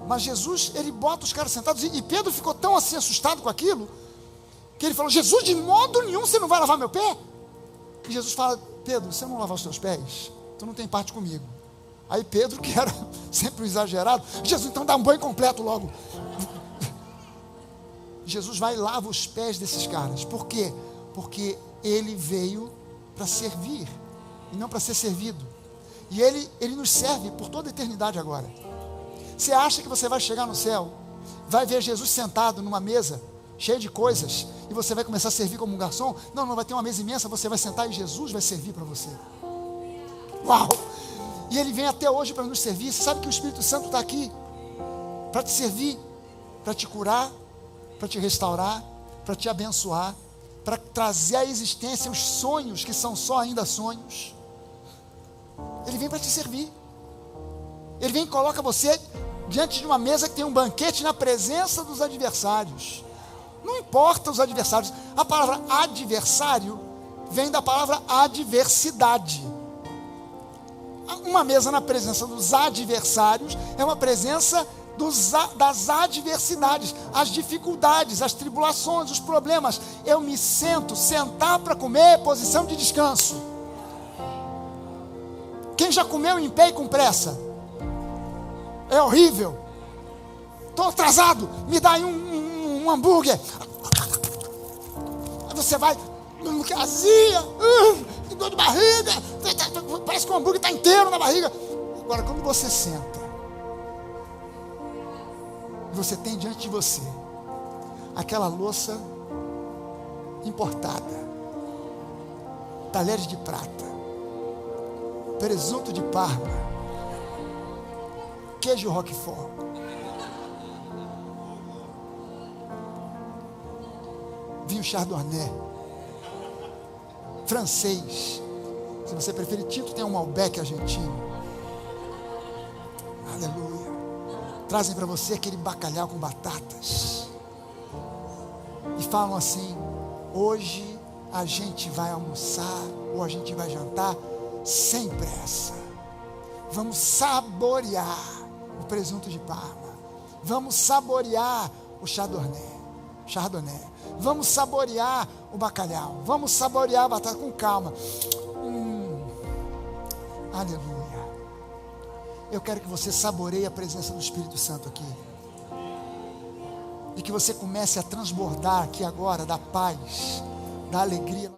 Mas Jesus, ele bota os caras sentados, e Pedro ficou tão assim assustado com aquilo, que ele falou, Jesus, de modo nenhum você não vai lavar meu pé? E Jesus fala, Pedro, se eu não lavar os teus pés, tu não tem parte comigo. Aí Pedro, que era sempre um exagerado, Jesus, então dá um banho completo logo. Jesus vai e lava os pés desses caras. Por quê? Porque ele veio para servir e não para ser servido. E ele nos serve por toda a eternidade agora. Você acha que você vai chegar no céu, vai ver Jesus sentado numa mesa cheia de coisas, e você vai começar a servir como um garçom? Não, vai ter uma mesa imensa, você vai sentar e Jesus vai servir para você. Uau! E ele vem até hoje para nos servir. Você sabe que o Espírito Santo está aqui para te servir, para te curar, para te restaurar, para te abençoar, para trazer à existência os sonhos que são só ainda sonhos. Ele vem para te servir. Ele vem e coloca você diante de uma mesa que tem um banquete na presença dos adversários. Não importa os adversários. A palavra adversário vem da palavra adversidade. Uma mesa na presença dos adversários é uma presença das adversidades, as dificuldades, as tribulações, os problemas. Eu me sentar para comer, posição de descanso. Quem já comeu em pé e com pressa? É horrível. Estou atrasado, me dá aí um hambúrguer. Aí você vai, azia, dor de barriga, parece que o hambúrguer está inteiro na barriga. Agora, quando você senta, você tem diante de você aquela louça importada, talheres de prata, presunto de Parma, queijo Roquefort, vinho Chardonnay, francês, se você preferir tinto, tem um Malbec argentino. Aleluia. Trazem para você aquele bacalhau com batatas e falam assim: hoje a gente vai almoçar ou a gente vai jantar sem pressa. Vamos saborear o presunto de Parma, vamos saborear o Chardonnay. Vamos saborear o bacalhau, vamos saborear a batata com calma. Aleluia. Eu quero que você saboreie a presença do Espírito Santo aqui, e que você comece a transbordar aqui agora da paz, da alegria.